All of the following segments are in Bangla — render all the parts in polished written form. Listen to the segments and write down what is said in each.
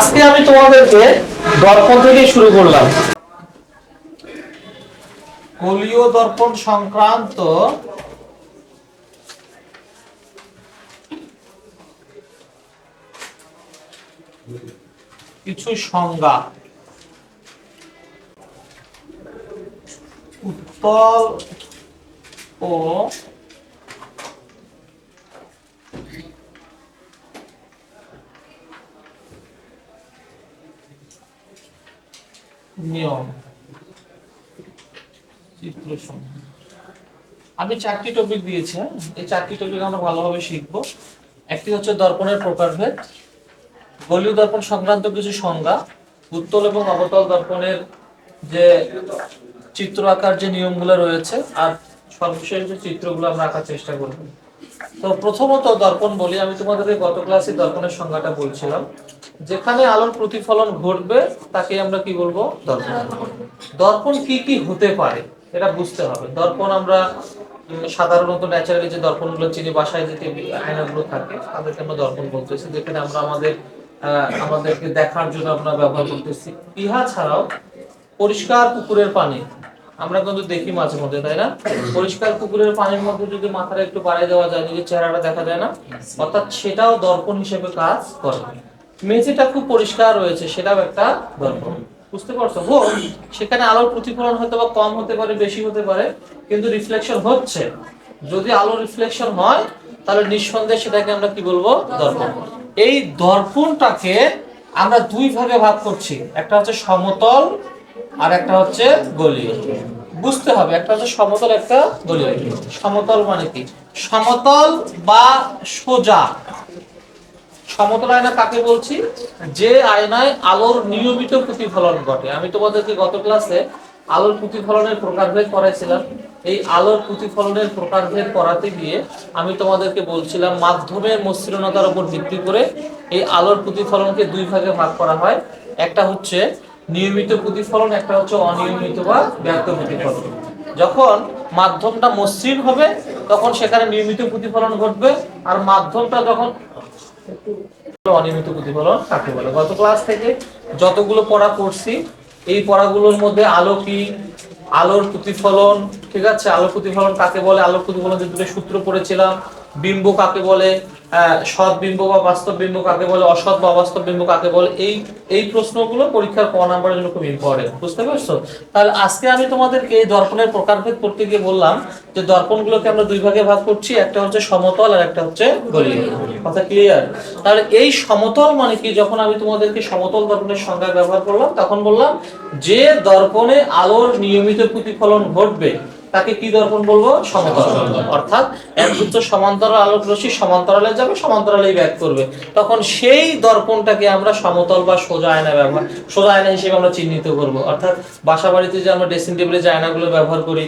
আজকে আমি তোমাদেরকে দর্পণ থেকে শুরু করলাম। গোলীয় দর্পণ সংক্রান্ত কিছু সংজ্ঞা, উত্তল ও নিয়ম, চিত্র সংজ্ঞা। আমি 4টি টপিক দিয়েছি। এই 4টি টপিক আমরা ভালোভাবে শিখবো। একটি হচ্ছে দর্পণের প্রকারভেদ, গোলীয় দর্পণ সংক্রান্ত কিছু সংজ্ঞা, উত্তল এবং অবতল দর্পণের যে চিত্র আঁকার যে নিয়মগুলো রয়েছে, আর সর্বশেষ যে চিত্রগুলো আমরা আঁকার চেষ্টা করব। তো প্রথমত দর্পণ বলি, আমি তোমাদেরকে গত ক্লাসে দর্পণের সংজ্ঞাটা বলছিলাম। যেখানে আলোর প্রতিফলন ঘটবে তাকে আমরা কি বলবো? দর্পণ। দর্পণ কি কি হতে পারে এটা বুঝতে হবে। দর্পণ আমরা সাধারণত ন্যাচারালি যে দর্পণগুলো চিনি, বাসায় যে আয়নাগুলো থাকে তাদেরকে আমরা দর্পণ বলতেছি, যেখানে আমরা আমাদেরকে দেখার জন্য আমরা ব্যবহার করতেছি। ইহা ছাড়াও পরিষ্কার পুকুরের পানি আমরা কিন্তু দেখি মাঝে মধ্যে, তাই না? পরিষ্কার পুকুরের পানির মধ্যে যদি মাথাটা একটু বাড়ায় দেওয়া যায়, নিজের চেহারাটা দেখা যায় না, অর্থাৎ সেটাও দর্পণ হিসেবে কাজ করে। মেঝেটা খুব পরিষ্কার রয়েছে, সেটাও একটা দর্পণ। বুঝতে পারছো? সেখানে আলোর প্রতিফলন হয়তো বা কম হতে পারে, বেশি হতে পারে, কিন্তু রিফ্লেকশন হচ্ছে। যদি আলো রিফ্লেকশন হয় তাহলে নিঃসন্দেহে সেটাকে আমরা কি বলবো? দর্পণ। এই দর্পণটাকে আমরা দুই ভাগে ভাগ করছি, একটা হচ্ছে সমতল আর একটা হচ্ছে গলীয়। বুঝতে হবে, একটা হচ্ছে সমতল, একটা গলীয়। সমতল মানে কি? সমতল বা সোজা। সমতল আয়না কাকে বলছি? যে আয়নায় আলোর নিয়মিত প্রতিফলন ঘটে। আমি তোমাদেরকে গত ক্লাসে আলোর প্রতিফলনের প্রকারভেদ করাইছিলাম। এই আলোর প্রতিফলনের প্রকারভেদ করাতে গিয়ে আমি তোমাদেরকে বলছিলাম মাধ্যমের মসৃণতার উপর ভিত্তি করে এই আলোর প্রতিফলনকে দুই ভাগে ভাগ করা হয়। একটা হচ্ছে নিয়মিত প্রতিফলন, একটা হচ্ছে অনিয়মিত বা ব্যক্ত প্রতিফলন। যখন মাধ্যমটা মসৃণ হবে তখন সেখানে নিয়মিত প্রতিফলন ঘটবে, আর মাধ্যমটা যখন অনিয়মিত প্রতিফলন কাকে বলে। গত ক্লাস থেকে যতগুলো পড়া করছি, এই পড়াগুলোর মধ্যে আলো কি, আলোর প্রতিফলন, ঠিক আছে, আলোর প্রতিফলন কাকে বলে, আলোর প্রতিফলনের দুটো সূত্র পড়েছিলাম, বিম্ব কাকে বলে, সৎ বিম্ব বা বাস্তব বিম্ব কাকে বলে, অসৎ বা অবাস্তব বিম্ব কাকে বলে, এই প্রশ্নগুলো পরীক্ষার ক নাম্বারের জন্য খুব ইম্পর্টেন্ট। বুঝতে পারছো? তাহলে আজকে আমি তোমাদেরকে এই দর্পণের প্রকারভেদ করতে গিয়ে বললাম যে দর্পণগুলোকে আমরা দুই ভাগে ভাগ করছি, একটা হচ্ছে সমতল আর একটা হচ্ছে গলীয়। কথা ক্লিয়ার? তাহলে এই সমতল মানে কি? যখন আমি তোমাদেরকে সমতল দর্পণের সংজ্ঞা ব্যবহার করলাম তখন বললাম যে দর্পণে আলোর নিয়মিত প্রতিফলন ঘটবে তাকে কি দর্পণ বলবো? সমতল। অর্থাৎ একগুচ্ছ সমান্তরাল আলোক রশ্মি সমান্তরালে যাবে, সমান্তরালেই ব্যাক করবে, তখন সেই দর্পণটাকে আমরা সমতল বা সোজা আয়না সোজা আয়না হিসেবে আমরা চিহ্নিত করব। অর্থাৎ বাসা বাড়িতে যে আমরা ড্রেসিং টেবিলে যে আয়নাগুলো ব্যবহার করি,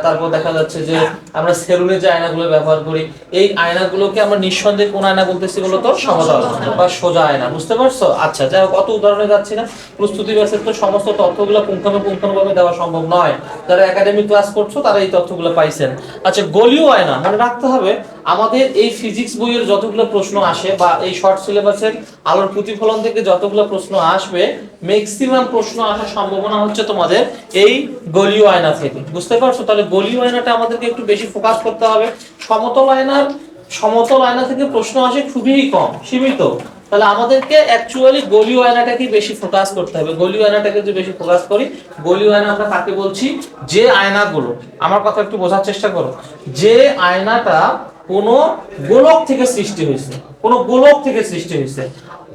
তারপর দেখা যাচ্ছে যে আমরা সেলুনে যে আয়নাগুলো ব্যবহার করি, এই আয়নাগুলোকে আমরা নিঃসন্দেহে কোন আয়না বলতেছি বলতো? সমতল বা সোজা আয়না। বুঝতে পারছো? আচ্ছা, যাই হোক, কত উদাহরণে যাচ্ছি না। প্রস্তুতি ব্যাচের তো সমস্ত তথ্যগুলো পুঙ্খানুপুঙ্খভাবে দেওয়া সম্ভব নয়। যারা একাডেমিক ক্লাস করছো তারা এই তথ্যগুলো পাইছেন। আচ্ছা, গলীয় আয়না মনে রাখতে হবে, আমাদের এই ফিজিক্স বইয়ের যতগুলো প্রশ্ন আসে বা এই শর্ট সিলেবাসের আলোর প্রতিফলন থেকে যতগুলো প্রশ্ন আসবে, ম্যাক্সিমাম প্রশ্ন আসার সম্ভাবনা হচ্ছে তোমাদের এই গলীয় আয়না থেকে। বুঝতে পারছো? তাহলে গলীয় আয়নাটা আমাদেরকে একটু বেশি ফোকাস করতে হবে। সমতল আয়না থেকে প্রশ্ন আসে খুবই কম, সীমিত। তাহলে আমাদেরকে অ্যাকচুয়ালি গলীয় আয়নাটাকে বেশি ফোকাস করতে হবে। গলীয় আয়নাটাকে যদি বেশি ফোকাস করি, গলীয় আয়না আমরা কাকে বলছি? যে আয়নাগুলো, আমার কথা একটু বোঝার চেষ্টা করো, যে আয়নাটা কোনো গোলক থেকে সৃষ্টি হয়েছে, কোনো গোলক থেকে সৃষ্টি হয়েছে।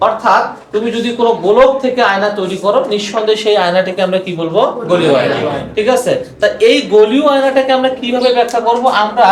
অর্থাৎ তুমি যদি কোনো গোলক থেকে আয়না তৈরি করো, নিঃসন্দেহে সেই আয়নাটাকে আমরা কি বলবো? গলীয় আয়না। ঠিক আছে? তা এই গলীয় আয়নাটাকে আমরা কিভাবে ব্যাখ্যা করব? আমরা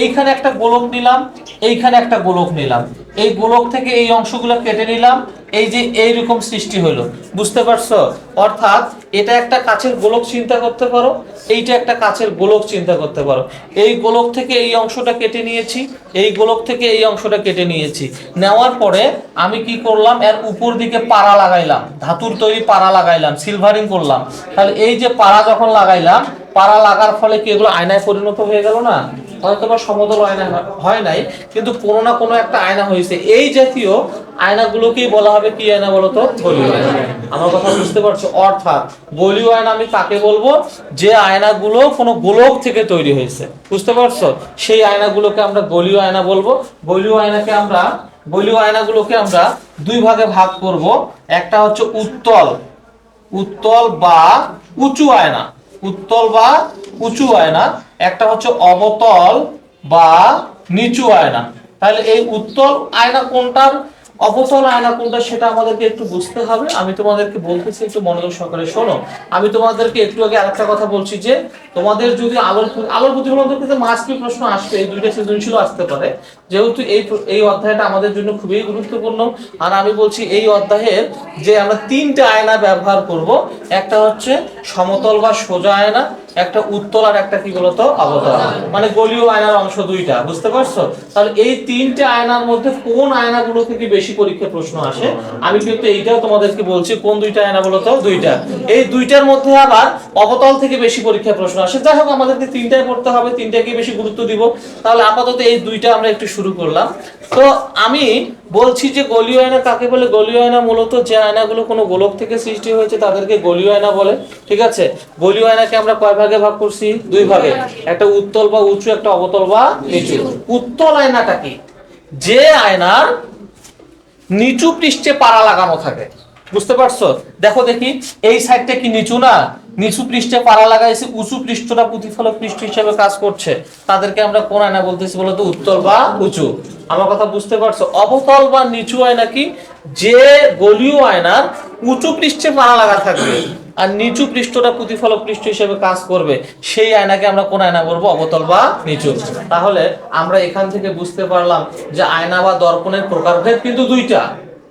এইখানে একটা গোলক নিলাম, এইখানে একটা গোলক নিলাম, এই গোলক থেকে এই অংশগুলো কেটে নিলাম, এই যে এইরকম সৃষ্টি হলো। বুঝতে পারছো? অর্থাৎ এটা একটা কাচের গোলক চিন্তা করতে পারো, এইটা একটা কাচের গোলক চিন্তা করতে পারো। এই গোলক থেকে এই অংশটা কেটে নিয়েছি, এই গোলক থেকে এই অংশটা কেটে নিয়েছি। নেওয়ার পরে আমি কি করলাম? এর উপর দিকে পাড়া লাগাইলাম, ধাতুর তৈরি পাড়া লাগাইলাম, সিলভারিং করলাম। তাহলে এই যে পাড়া যখন লাগাইলাম, পাড়া লাগার ফলে কি এগুলো আয়নায় পরিণত হয়ে গেল না? হয়তো বা সমতল আয়না হয় নাই, কিন্তু কোনো না কোনো একটা আয়না হয়েছে। এই জাতীয় আয়নাগুলোকেই বলা হবে কি আয়না বলতো? গলীয় আয়না। আমার কথা বুঝতে পারছো? অর্থাৎ গলীয় আয়না আমি কাকে বলবো? যে আয়নাগুলো কোনো গোলক থেকে তৈরি হয়েছে, বুঝতে পারছো? সেই আয়নাগুলোকে আমরা গলীয় আয়না বলবো। গলীয় আয়নাগুলোকে আমরা দুই ভাগে ভাগ করব। একটা হচ্ছে উত্তল বা উঁচু আয়না, উত্তল বা উঁচু আয়না। একটা হচ্ছে অবতল বা নিচু আয়না। তাহলে এই উত্তল আয়না কোনটার, অবতল আয়না কোনটা, সেটা আমাদেরকে একটু বুঝতে হবে। আমি তোমাদেরকে বলতেছি, একটু মনোযোগ সহকারে শোনো। আমি তোমাদেরকে একটু আগে আরেকটা কথা বলছি যে তোমাদের যদি আলোর প্রতিফলনের ক্ষেত্রে মাস্টলি প্রশ্ন আসবে, এই দুইটা সৃজনশীল আসতে পারে, যেহেতু এই অধ্যায়টা আমাদের জন্য খুবই গুরুত্বপূর্ণ। আর আমি বলছি এই অধ্যায়ের যে আমরা তিনটা আয়না ব্যবহার করব। একটা হচ্ছে সমতল বা সোজা আয়না, একটা উত্তল, আর একটা কি বলতো? অবতল। মানে গলীয় আয়নার অংশ দুইটা, বুঝতে পারছো? তাহলে এই তিনটে আয়নার মধ্যে কোন আয়নাগুলো থেকে বেশি পরীক্ষা প্রশ্ন আসে, আমি কিন্তু এইটাও তোমাদেরকে বলছি। কোন দুইটা আয়না বলতো? দুইটা। এই দুইটার মধ্যে আবার অবতল থেকে বেশি পরীক্ষা প্রশ্ন আসে। যাই হোক, আমাদেরকে তিনটায় পড়তে হবে, তিনটাকে বেশি গুরুত্ব দিব। তাহলে আপাতত এই দুইটা আমরা একটু শুরু করলাম। তো আমি বলছি যে গলীয় আয়না কাকে বলে? গলীয় আয়না মূলত যে আয়নাগুলো কোনো গোলক থেকে সৃষ্টি হয়েছে তাদেরকে গলীয় আয়না বলে। ঠিক আছে? গলীয় আয়নাকে আমরা কয় ভাগে ভাগ করছি? দুই ভাগে। একটা উত্তল বা উঁচু, একটা অবতল বা নিচু। উত্তল আয়নাটা কি? যে আয়নার নিচু পৃষ্ঠে পাড়া লাগানো থাকে, বুঝতে পারছো? দেখো দেখি, এই সাইডটা কি নিচু না? নিচু পৃষ্ঠে পাড়া লাগাইছে, উঁচু পৃষ্ঠটা প্রতিফলক পৃষ্ঠ হিসেবে কাজ করছে। তাদেরকে আমরা কোন আয়না বলতেছি বলতো? উত্তল বা উঁচু। আমার কথা বুঝতে পারছো? অবতল বা নিচু আয়না কি? যে গলীয় আয়নার উঁচু পৃষ্ঠে পাড়া লাগা থাকবে আর নিচু পৃষ্ঠটা প্রতিফলক পৃষ্ঠ হিসেবে কাজ করবে, সেই আয়নাকে আমরা কোন আয়না বলবো? অবতল বা নিচু। তাহলে আমরা এখান থেকে বুঝতে পারলাম যে আয়না বা দর্পণের প্রকারভেদ কিন্তু দুইটা।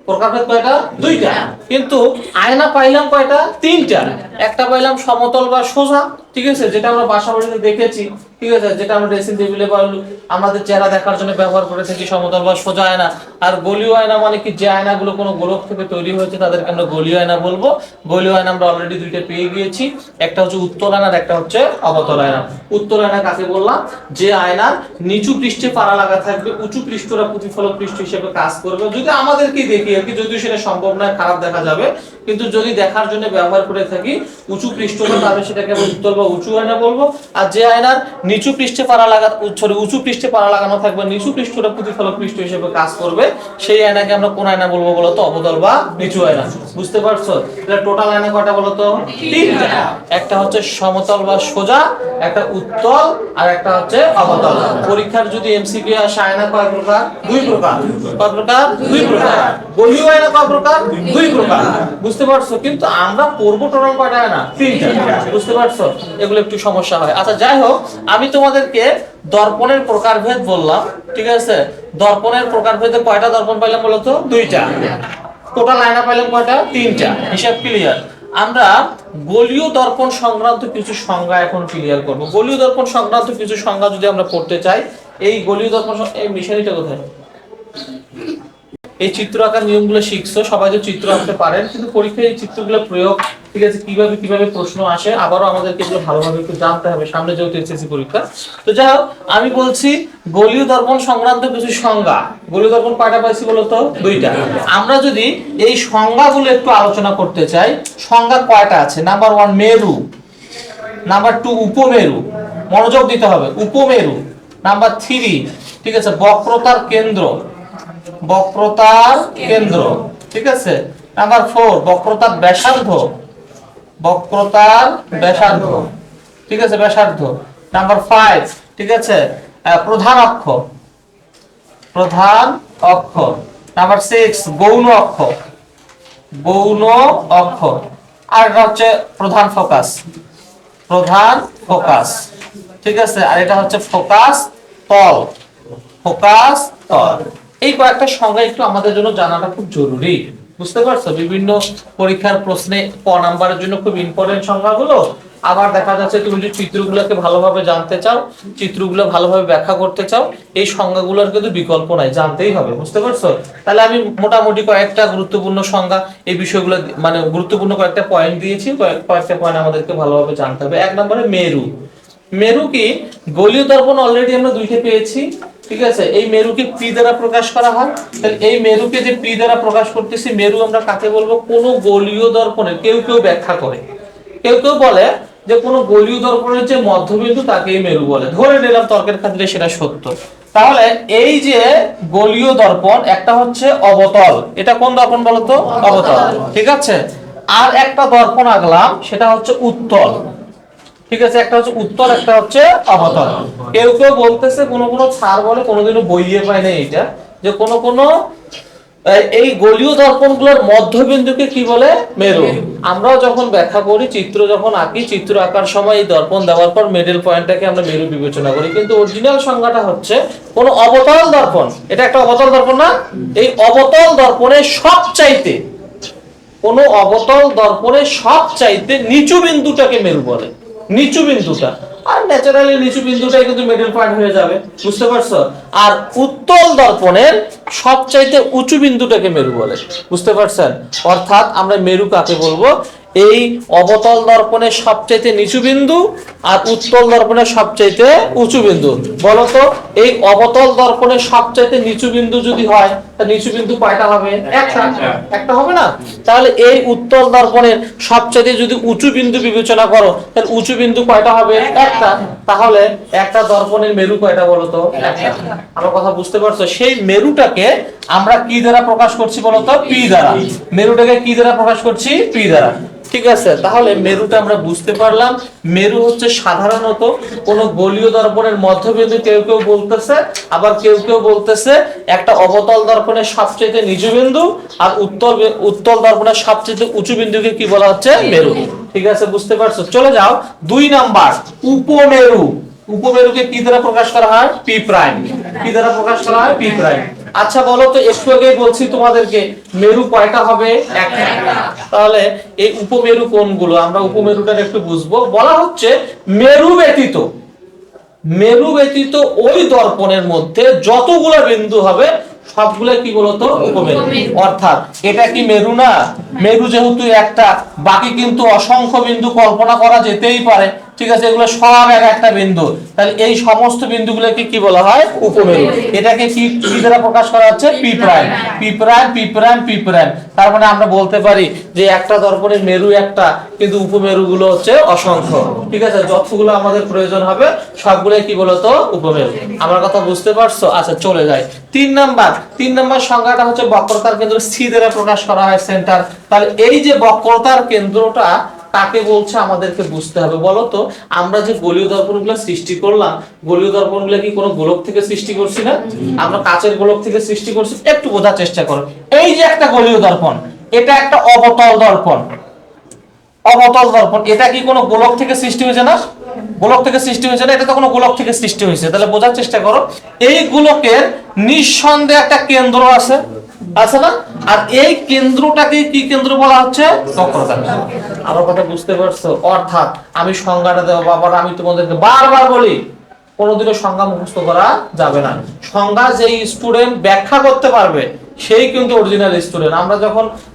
প্রকারভেদ কয়টা? দুইটা। কিন্তু আয়না পাইলাম কয়টা? তিনটা। একটা পাইলাম সমতল বা সোজা, ঠিক আছে, যেটা আমরা বাসা বাড়িতে দেখেছি, ঠিক আছে, যেটা আমরা ড্রেসিং টেবিলে বা আমাদের চেহারা দেখার জন্য ব্যবহার করে থাকি, সমতল বা সোজা আয়না। আর গলীয় আয়না মানে কি? যে আয়নাগুলো কোনো গোলক থেকে তৈরি হয়েছে তাদেরকে আমরা গলীয় আয়না বলবো। গলীয় আয়না আমরা অলরেডি দুইটা পেয়ে গিয়েছি, একটা হচ্ছে উত্তল আয়না আর একটা হচ্ছে অবতল আয়না। উত্তল আয়না কাকে বললাম? যে আয়নার নিচু পৃষ্ঠে পাড়া লাগা থাকবে, উঁচু পৃষ্ঠটা প্রতিফলক পৃষ্ঠ হিসেবে কাজ করবে। যদি আমাদেরকে দেখি আর কি, যদিও সেটা সম্ভব নয়, খারাপ দেখা যাবে, কিন্তু যদি দেখার জন্য ব্যবহার করে থাকি উঁচু পৃষ্ঠটা, তাহলে সেটাকে উত্তল বা উঁচু আয়না বলবো। আর যে আয়নার নিচু পৃষ্ঠে পাড়া লাগা, উঁচু পৃষ্ঠে পাড়া লাগানো থাকবে, নিচু পৃষ্ঠটা প্রতিফলক পৃষ্ঠ হিসেবে কাজ করবে, সেই আয়নাকে আমরা কোন আয়না বলবো বলতো? অবতল বা নিচু আয়না। বুঝতে পারছো? এটা টোটাল আয়না কয়টা বলতো? তিনটা। একটা হচ্ছে সমতল বা সোজা, একটা উত্তল, আর একটা হচ্ছে অবতল। পরীক্ষার যদি এমসিকিউ আসে আয়না কয় প্রকার? দুই প্রকার। কয় প্রকার? দুই প্রকার। গলীয় আয়না কয় প্রকার? দুই প্রকার। বুঝতে পারছো? কিন্তু আমরা পড়বো টোটাল কয়টা আয়না? তিনটা। বুঝতে পারছো? এগুলো একটু সমস্যা হয়। আচ্ছা, যাই হোক, আমি তোমাদেরকে দর্পণের প্রকারভেদ বললাম, ঠিক আছে? দর্পণের প্রকারভেদে কয়টা দর্পণ পাইলাম বলতো? দুইটা। টোটাল আয়না পাইলাম কয়টা? তিনটা। হিসাব ক্লিয়ার? আমরা গলীয় দর্পণ সংক্রান্ত কিছু সংজ্ঞা এখন ক্লিয়ার করব। গলীয় দর্পণ সংক্রান্ত কিছু সংজ্ঞা যদি আমরা পড়তে চাই, এই গলীয় দর্পণ, এই মিশনারিটা কোথায়? এই চিত্র আঁকার নিয়মগুলো শিখছো, সবাই তো চিত্র আঁকতে পারেন, কিন্তু পরীক্ষায় এই চিত্রগুলো প্রয়োগ, ঠিক আছে, কিভাবে কিভাবে প্রশ্ন আসে, আবারও আমাদেরকে এগুলো ভালোভাবে একটু জানতে হবে, সামনে যেহেতু এসএসসি পরীক্ষা। তো যাই হোক, আমি বলছি গলীয় দর্পণ সংক্রান্ত কিছু সংজ্ঞা। গলীয় দর্পণ কয়টা পাইছি বলতো? দুইটা। আমরা যদি এই সংজ্ঞাগুলো একটু আলোচনা করতে চাই, সংজ্ঞা কয়টা আছে? নাম্বার 1 মেরু, নাম্বার 2 উপমেরু, মনোযোগ দিতে হবে, উপমেরু। নাম্বার 3, ঠিক আছে, বক্রতার কেন্দ্র, বক্রতার কেন্দ্র, ঠিক আছে। নাম্বার 4 বক্রতার ব্যাসার্ধ, বক্রতার ব্যাসার্ধ, ঠিক আছে, ব্যাসার্ধ। নাম্বার 5, ঠিক আছে, প্রধান অক্ষ, প্রধান অক্ষ। নাম্বার 6 গৌণ অক্ষ, গৌণ অক্ষ। আর এটা হচ্ছে প্রধান ফোকাস, প্রধান ফোকাস, ঠিক আছে। আর এটা হচ্ছে ফোকাস তল, ফোকাস তল। এই কয়েকটা সংজ্ঞা একটু আমাদের জন্য জানাটা খুব জরুরি, বুঝতে পারছো? বিভিন্ন পরীক্ষার প্রশ্নে ক নাম্বারের জন্য খুব ইম্পর্টেন্ট সংজ্ঞাগুলো, আবার দেখা যাচ্ছে তুমি যদি চিত্রগুলোকে ভালোভাবে জানতে চাও, চিত্রগুলো ভালোভাবে ব্যাখ্যা করতে চাও, এই সংজ্ঞাগুলোর কিন্তু বিকল্প নাই, জানতেই হবে। বুঝতে পারছো? তাহলে আমি মোটামুটি কয়েকটা গুরুত্বপূর্ণ সংজ্ঞা, এই বিষয়গুলো মানে গুরুত্বপূর্ণ কয়েকটা পয়েন্ট দিয়েছি, কয়েকটা পয়েন্ট আমাদেরকে ভালোভাবে জানতে হবে। এক নম্বরে মেরু। মেরু কি? গোলীয় দর্পণ অলরেডি আমরা দুইটা পেয়েছি, ঠিক আছে। এই মেরুকে পি দ্বারা প্রকাশ করা হয়। তাহলে এই মেরুকে যে পি দ্বারা প্রকাশ করতেছি, মেরু আমরা কাকে বলবো? কোন গোলীয় দর্পণের, কেউ কেউ ব্যাখ্যা করে, কেউ কেউ বলে যে কোন গোলীয় দর্পণের যে মধ্যবিন্দু তাকেই মেরু বলে। ধরে নিলাম তর্কের ক্ষেত্রে সেটা সত্য। তাহলে এই যে গোলীয় দর্পণ, একটা হচ্ছে অবতল, এটা কোন দর্পণ বলতো? অবতল, ঠিক আছে। আর একটা দর্পণ আঁকলাম, সেটা হচ্ছে উত্তল, ঠিক আছে। একটা হচ্ছে উত্তল, একটা হচ্ছে অবতল। কেউ কেউ বলতেছে, কোন কোন স্যার বলে, কোনোদিনও বইয়ে পায় না এইটা, যে কোন কোন এই গোলীয় দর্পণগুলোর মধ্যবিন্দুকে কি বলে? মেরু। আমরাও যখন ব্যাখ্যা করি, চিত্র যখন আঁকি, চিত্র আঁকার সময় এই দর্পণ দেওয়ার পর মিডল পয়েন্টটাকে আমরা মেরু বিবেচনা করি, কিন্তু অরিজিনাল সংজ্ঞাটা হচ্ছে কোন অবতল দর্পণ। এটা একটা অবতল দর্পণ না? এই অবতল দর্পণের সবচাইতে, কোন অবতল দর্পণের সবচাইতে নিচু বিন্দুটাকে মেরু বলে। নিচু বিন্দুটা, আর ন্যাচারালি নিচু বিন্দুটাই কিন্তু মিডল পয়েন্ট হয়ে যাবে। বুঝতে পারছো? আর উত্তল দর্পণের সবচাইতে উঁচু বিন্দুটাকে মেরু বলে। বুঝতে পারছেন? অর্থাৎ আমরা মেরু কাকে বলবো? এই অবতল দর্পণের সবচাইতে নিচু বিন্দু আর উত্তল দর্পণের সবচাইতে উঁচু বিন্দু। বলতো এই অবতল দর্পণের সবচাইতে নিচু বিন্দু যদি হয়, তা নিচু বিন্দু কয়টা হবে? একটা হবে না? তাহলে এই উত্তল দর্পণের সবচাইতে যদি উঁচু বিন্দু বিবেচনা করো, তাহলে উঁচু বিন্দু কয়টা হবে? একটা। তাহলে একটা দর্পণের মেরু কয়টা বলতো? একটা। আমার কথা বুঝতে পারছো? সেই মেরুটাকে আমরা কি দ্বারা প্রকাশ করছি বলতো? পি দ্বারা। মেরুটাকে কি দ্বারা প্রকাশ করছি? পি দ্বারা, ঠিক আছে। তাহলে মেরুটা আমরা বুঝতে পারলাম। মেরু হচ্ছে সাধারণত কোন গোলীয় দর্পণের মধ্যবিন্দু, কেউ কেউ বলতেছে, আবার কেউ কেউ বলতেছে একটা অবতল দর্পণের সবচেয়ে নিচু বিন্দু, আর উত্তল দর্পণের সবচেয়ে উঁচু বিন্দুকে কি বলা হচ্ছে? মেরু। ঠিক আছে, বুঝতে পারছো? চলে যাও 2 নাম্বার, উপমেরু। উপমেরুকে কি দ্বারা প্রকাশ করা হয়? P prime. কি দ্বারা প্রকাশ করা হয়? P prime. আচ্ছা বলো তো, একটু আগে বলছি তোমাদেরকে মেরু কয়টা হবে? একটা। তাহলে এই উপমেরু কোনগুলো? আমরা উপমেরুটার একটু বুঝবো। বলা হচ্ছে মেরু ব্যতীত, মেরু ব্যতীত ওই দর্পণের মধ্যে যতগুলো বিন্দু হবে সবগুলো কি বলতো? উপমেরু। অর্থাৎ এটা কি মেরু না? মেরু যেহেতু একটা, বাকি কিন্তু অসংখ্য বিন্দু কল্পনা করা যেতেই পারে, ঠিক আছে। এগুলো সব এক একটা বিন্দু, তাহলে এই সমস্ত বিন্দুগুলোকে কি বলা হয়? উপমেরু। এটাকে কি কি দ্বারা প্রকাশ করা হচ্ছে? P prime. P prime, P prime, P prime. তার মানে আমরা বলতে পারি যে একটা দর্পণের মেরু একটা, কিন্তু উপমেরু গুলো হচ্ছে অসংখ্য, ঠিক আছে। যতগুলো আমাদের প্রয়োজন হবে সবগুলো কি বলতো? উপমেরু। আমার কথা বুঝতে পারছো? আচ্ছা চলে যাই 3 নাম্বার। 3 নাম্বার সংজ্ঞাটা হচ্ছে বক্রতার কেন্দ্র সি দ্বারা প্রকাশ করা হয়, সেন্টার। তাহলে এই যে বক্রতার কেন্দ্রটা তাকে বলছে আমাদেরকে বুঝতে হবে। বলতো আমরা যে গোলীয় দর্পণগুলো সৃষ্টি করলাম, গোলীয় দর্পণগুলো কি কোনো গোলক থেকে সৃষ্টি করছি না? আমরা কাচের গোলক থেকে সৃষ্টি করছি। একটু বোঝার চেষ্টা করো। এই যে একটা গোলীয় দর্পণ, এটা একটা অবতল দর্পণ। অবতল দর্পণ, এটা কি কোনো গোলক থেকে সৃষ্টি হয়েছে না? গোলক থেকে সৃষ্টি হয়েছে না, এটা তো কোনো গোলক থেকে সৃষ্টি হয়েছে। তাহলে বোঝার চেষ্টা করো, এই গোলকের নিঃসন্দেহে একটা কেন্দ্র আছে, আছে না? আর এই কেন্দ্রটাকে কি কেন্দ্র বলা হচ্ছে? বক্রতার কেন্দ্র। আমার কথা বুঝতে পারছো? অর্থাৎ আমি সংজ্ঞাটা দেবো, বাবার আমি তোমাদেরকে বারবার বলি, কোনোদিনও সংজ্ঞা মুখস্থ করা যাবে না। সংজ্ঞা যেই স্টুডেন্ট ব্যাখ্যা করতে পারবে সেই কিন্তু অরিজিনাল স্টুডেন্ট।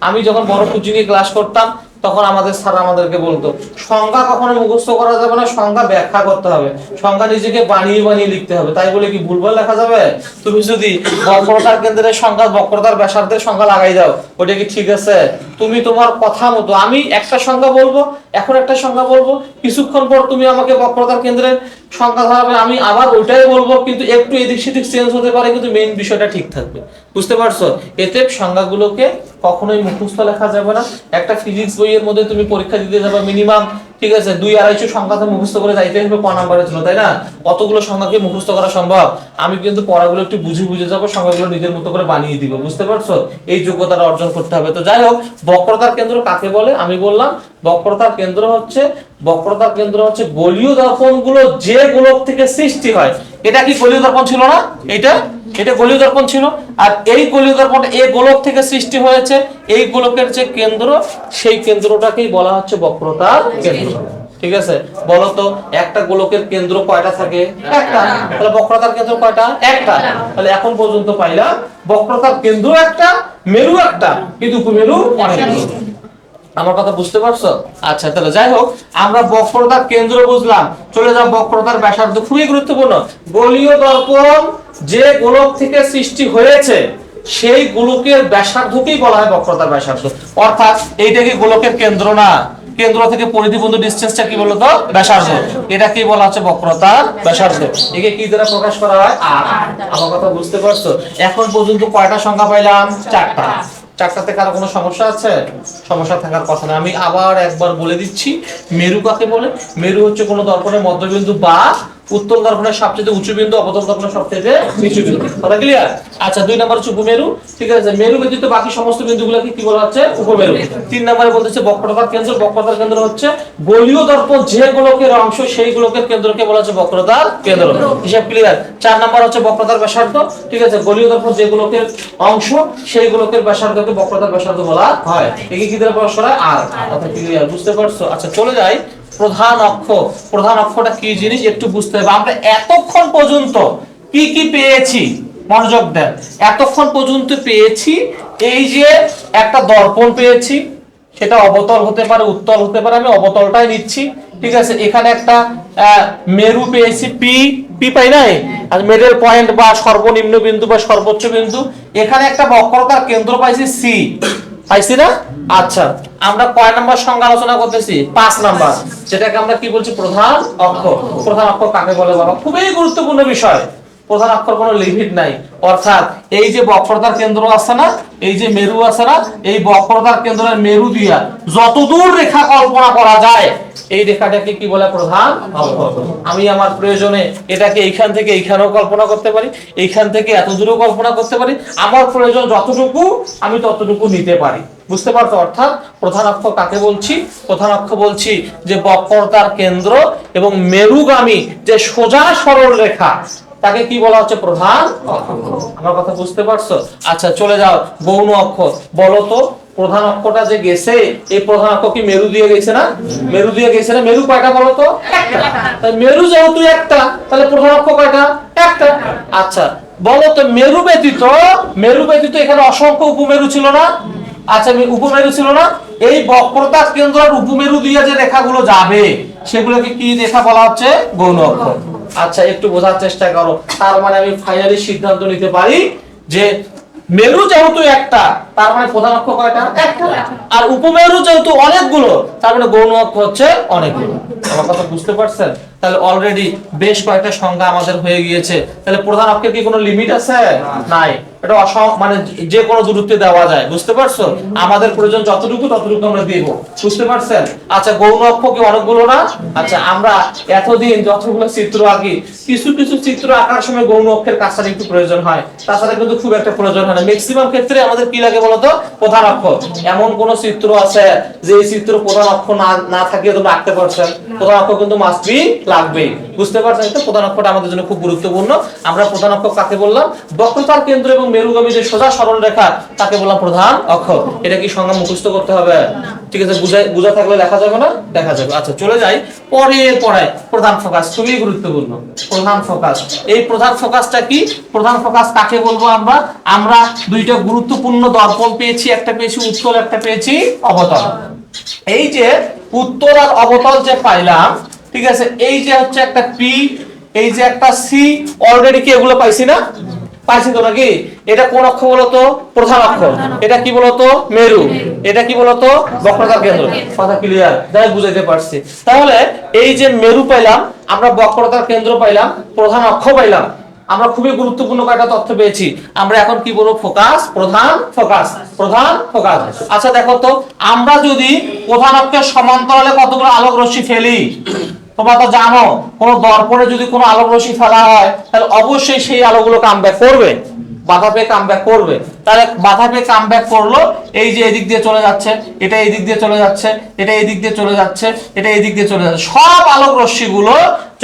আমি যখন বড় কোচিংয়ে ক্লাস করতাম, তখন আমাদের স্যার আমাদেরকে বলতো সংজ্ঞা কখনো মুখস্থ করা যাবে না, সংজ্ঞা ব্যাখ্যা করতে হবে, সংজ্ঞা নিজেকে বানিয়ে বানিয়ে লিখতে হবে। তাই বলে কি ভুলভাল লেখা যাবে? তুমি যদি বক্রতার কেন্দ্রের সংজ্ঞা, বক্রতার ব্যাসার্ধের সংজ্ঞা লাগাই দাও, ওটা কি ঠিক আছে? তুমি তোমার কথা মতো, আমি একটা সংজ্ঞা বলবো, এখন একটা সংজ্ঞা বলবো, কিছুক্ষণ পর তুমি আমাকে বক্রতার কেন্দ্রের সংজ্ঞা ধরাবে, আমি আবার ওইটাই বলবো, কিন্তু একটু এদিক সেদিক চেঞ্জ হতে পারে, কিন্তু মেইন বিষয়টা ঠিক থাকবে। বুঝতে পারছো? এতে সংজ্ঞাগুলোকে কখনোই মুখস্থ লেখা যাবে না। একটা ফিজিক্স বইয়ের মধ্যে তুমি পরীক্ষা দিতে যাবে, মিনিমাম, ঠিক আছে, 2-250 সংখ্যাতে মুখস্থ করে যাইতে হবে ক নাম্বারের জন্য, তাই না? অতগুলো সংখ্যাকে মুখস্থ করা সম্ভব? আমি কিন্তু পড়াগুলো একটু বুঝে বুঝে যাবো, সংখ্যাগুলো নিজের মতো করে বানিয়ে দিব। বুঝতে পারছো? এই যোগ্যতাটা অর্জন করতে হবে। তো যাই হোক, বক্রতার কেন্দ্র কাকে বলে? আমি বললাম বক্রতার কেন্দ্র হচ্ছে গোলীয় দর্পণগুলো যে গোলক থেকে সৃষ্টি হয়। এটা কি গোলীয় দর্পণ ছিল না? এটা গোলীয় দর্পণ ছিল। আর এই গোলীয় দর্পণ এই গোলক থেকে সৃষ্টি হয়েছে। এই গোলকের যে কেন্দ্র, সেই কেন্দ্রটাকেই বলা হচ্ছে বক্রতার কেন্দ্র। ঠিক আছে, বলো তো একটা গোলকের কেন্দ্র কয়টা থাকে? একটা। তাহলে বক্রতার কেন্দ্র কয়টা? একটা। তাহলে এখন পর্যন্ত পাইলাম বক্রতার কেন্দ্র একটা, মেরু একটা, কিন্তু উপমেরু অনেকগুলো। আমার কথা বুঝতে পারছো? আচ্ছা, তাহলে যাই হোক, আমরা বক্রতার কেন্দ্র বুঝলাম, চলে যাও বক্রতার ব্যাসার্ধ। খুবই গুরুত্বপূর্ণ। গোলীয় দর্পণ যে গোলক থেকে সৃষ্টি হয়েছে সেই গোলকের ব্যাসার্ধকেই বলা হয় বক্রতার ব্যাসার্ধ। অর্থাৎ এইটা কি গোলকের কেন্দ্র না? কেন্দ্র থেকে পরিধি পর্যন্ত ডিসটেন্সটা কি বলতো? ব্যাসার্ধ। এটা কি বলা হচ্ছে? বক্রতার ব্যাসার্ধ। একে কি দ্বারা প্রকাশ করা হয়? আর। আমার কথা বুঝতে পারছো? এখন পর্যন্ত কয়টা সংখ্যা পাইলাম? চারটা। চারটাতে কারো কোনো সমস্যা আছে? সমস্যা থাকার কথা না। আমি আবার একবার বলে দিচ্ছি, মেরু কাকে বলে? মেরু হচ্ছে কোনো দর্পণের মধ্যবিন্দু বা উত্তল দর্পণের সবচেয়ে উঁচু বিন্দু, অবতল দর্পণের সবচেয়ে নিচু বিন্দু। কথা ক্লিয়ার? আচ্ছা, 2 নম্বর হচ্ছে উপমেরু। ঠিক আছে, মেরু ব্যতীত বাকি সমস্ত বিন্দুগুলোকে কি বলা হচ্ছে? উপমেরু। 3 নম্বরে বলতেছে বক্রতার কেন্দ্র। বক্রতার কেন্দ্র হচ্ছে গোলীয় দর্পণ যে গোলকের অংশ সেই গোলকের কেন্দ্রকে বলা হচ্ছে বক্রতার কেন্দ্র। হিসাব ক্লিয়ার? 4 নম্বর হচ্ছে বক্রতার ব্যাসার্ধ। ঠিক আছে, গোলীয় দর্পণ যে গোলকের অংশ সেই গোলকের ব্যাসার্ধকে বক্রতার ব্যাসার্ধ বলা হয়। একে কি দ্বারা প্রকাশ করা হয়? আর। কথা ক্লিয়ার? বুঝতে পারছো? আচ্ছা, চলে যাই প্রধান অক্ষ। প্রধান অক্ষটা কি জিনিস একটু বুঝতে হবে। আমরা এতক্ষণ পর্যন্ত কি কি পেয়েছি? মনোযোগ দেন। এতক্ষণ পর্যন্ত পেয়েছি এই যে একটা দর্পণ পেয়েছি, সেটা অবতল হতে পারে, উত্তল হতে পারে। আমি অবতলটাই নিচ্ছি। ঠিক আছে, এখানে একটা মেরু পেয়েছি, পি। পি পাই নাই? আর মিডল পয়েন্ট বা সর্বনিম্ন বিন্দু বা সর্বোচ্চ বিন্দু। এখানে একটা বক্রতার কেন্দ্র পাইছি, সি। পাইছি না? আচ্ছা, আমরা কয় নাম্বার সংজ্ঞা আলোচনা করতেছি? 5 নাম্বার, যেটাকে আমরা কি বলছি? প্রধান অক্ষ। প্রধান অক্ষ কাকে বলে বাবা? খুবই গুরুত্বপূর্ণ বিষয়। প্রধান অক্ষর কোনো লিমিট নাই। অর্থাৎ এই যে বক্রতার কেন্দ্র আছে না, এই যে মেরু আছে না, এই বক্রতার কেন্দ্রের মেরু দিয়া যতদূর রেখা কল্পনা করা যায় এই রেখাটাকে কি বলে? প্রধান অক্ষ। আমি আমার প্রয়োজনে এটাকে এইখান থেকে এইখানেও কল্পনা করতে পারি, এইখান থেকে এত দূরেও কল্পনা করতে পারি। আমার প্রয়োজন যতটুকু আমি ততটুকু নিতে পারি। বুঝতে পারছো? অর্থাৎ প্রধান অক্ষ কাকে বলছি? প্রধান অক্ষ বলছি যে বক্রতার কেন্দ্র এবং মেরুগামী যে সোজা সরল রেখা, তাকে কি বলা হচ্ছে? প্রধান অক্ষ। আমার কথা বুঝতে পারছো? আচ্ছা, চলে যাও গৌণ অক্ষ। বলো তো প্রধান অক্ষটা যে গেছে, এই প্রধান অক্ষ কি মেরু দিয়ে গেছে না? মেরু দিয়ে গেছে না? মেরু কয়টা বলো তো? একটা। তাই মেরু যেহেতু একটা, তাহলে প্রধান অক্ষ কয়টা? একটা। আচ্ছা, বলো তো মেরু ব্যতীত এখানে অসংখ্য উপমেরু ছিল না? আচ্ছা, উপমেরু ছিল না? এই বক্রতার কেন্দ্র আর উপমেরু দিয়ে যে রেখাগুলো যাবে সেগুলোকে কি রেখা বলা হচ্ছে? গৌণ অক্ষ। আচ্ছা, একটু বোঝার চেষ্টা করো। তার মানে আমি ফাইনালি সিদ্ধান্ত নিতে পারি যে মেরু যেহেতু একটা, তার মানে প্রধান অক্ষ কয়টা? একটা। আর উপমেরু যেহেতু অনেকগুলো, তার মানে গৌণ অক্ষ হচ্ছে অনেকগুলো। আমার কথা বুঝতে পারছেন? তাহলে অলরেডি বেশ কয়েকটা সংখ্যা আমাদের হয়ে গিয়েছে। তাহলে প্রধান অক্ষের কি কোনো লিমিট আছে? নাই। এটা মানে যে কোনো দূরত্বে দেওয়া যায়। বুঝতে পারছো? আমাদের প্রয়োজন যতটুকু ততটুকু আমরা দেব। বুঝতে পারছেন? আচ্ছা, গৌণ অক্ষ কি অনেকগুলো না? আচ্ছা, আমরা এতদিন যতগুলো চিত্র আঁকি, কিছু কিছু চিত্র আঁকার সময় গৌণ অক্ষের কাজটা একটু প্রয়োজন হয়, তাছাড়া কিন্তু খুব একটা প্রয়োজন হয় না। ম্যাক্সিমাম ক্ষেত্রে আমাদের কি লাগে বলতো? প্রধান অক্ষ। এমন কোন চিত্র আছে যে এই চিত্র প্রধান অক্ষ না থাকিয়ে তোমরা আঁকতে পারছেন? প্রধান অক্ষ কিন্তু মাস্ট বি লাগবেই। বুঝতে পারছেন? তো প্রধান অক্ষটা আমাদের জন্য খুব গুরুত্বপূর্ণ। আমরা প্রধান অক্ষ কাকে বললাম? বক্রতার কেন্দ্র এবং মেরুগামী যে সোজা সরল রেখা, তাকে বললাম প্রধান অক্ষ। এটা কি সংজ্ঞা মুখস্থ করতে হবে? ঠিক আছে, বুঝা থাকলে লেখা যাবে না? দেখা যাবে। আচ্ছা, চলে যাই পরের পড়ায়। প্রধান ফোকাস খুবই গুরুত্বপূর্ণ। প্রধান ফোকাস, এই প্রধান ফোকাসটা কি? প্রধান ফোকাস কাকে বলবো আমরা? আমরা দুইটা গুরুত্বপূর্ণ দর্পণ পেয়েছি, একটা পেয়েছি উত্তল, একটা পেয়েছি অবতল। এই যে উত্তল আর অবতল যে পাইলাম, ঠিক আছে, এই যে হচ্ছে একটা পি, এই যে একটা সি, অলরেডি কি এগুলো পাইছি না? পাইছি তো নাকি? এটা কোন অক্ষ বলতো? প্রধান অক্ষ। এটা কি বলতো? মেরু। এটা কি বলতো? বক্রতার কেন্দ্র। কথা ক্লিয়ার? যাই বুঝাইতে পারছি। তাহলে এই যে মেরু পাইলাম, আমরা বক্রতার কেন্দ্র পাইলাম, প্রধান অক্ষ পাইলাম, আমরা খুবই গুরুত্বপূর্ণ কয়েকটা তথ্য পেয়েছি। আমরা এখন কি বলবো? ফোকাস, প্রধান ফোকাস, প্রধান ফোকাস। আচ্ছা, দেখো তো আমরা যদি প্রধান অক্ষের সমান্তরালে কতগুলো আলোক রশ্মি ফেলি, তোমরা তো জানো কোন দর্পণে যদি কোনো আলোক রশ্মি ফেলা হয় তাহলে অবশ্যই সেই আলোগুলো কামব্যাক করবে, বাধা পেয়ে কামব্যাক করবে। তাহলে বাধা পেয়ে কামব্যাক করলো, এই যে এদিক দিয়ে চলে যাচ্ছে, এটা এই দিক দিয়ে চলে যাচ্ছে, এটা এই দিক দিয়ে চলে যাচ্ছে, এটা এই দিক দিয়ে চলে যাচ্ছে, সব আলোক রশ্মিগুলো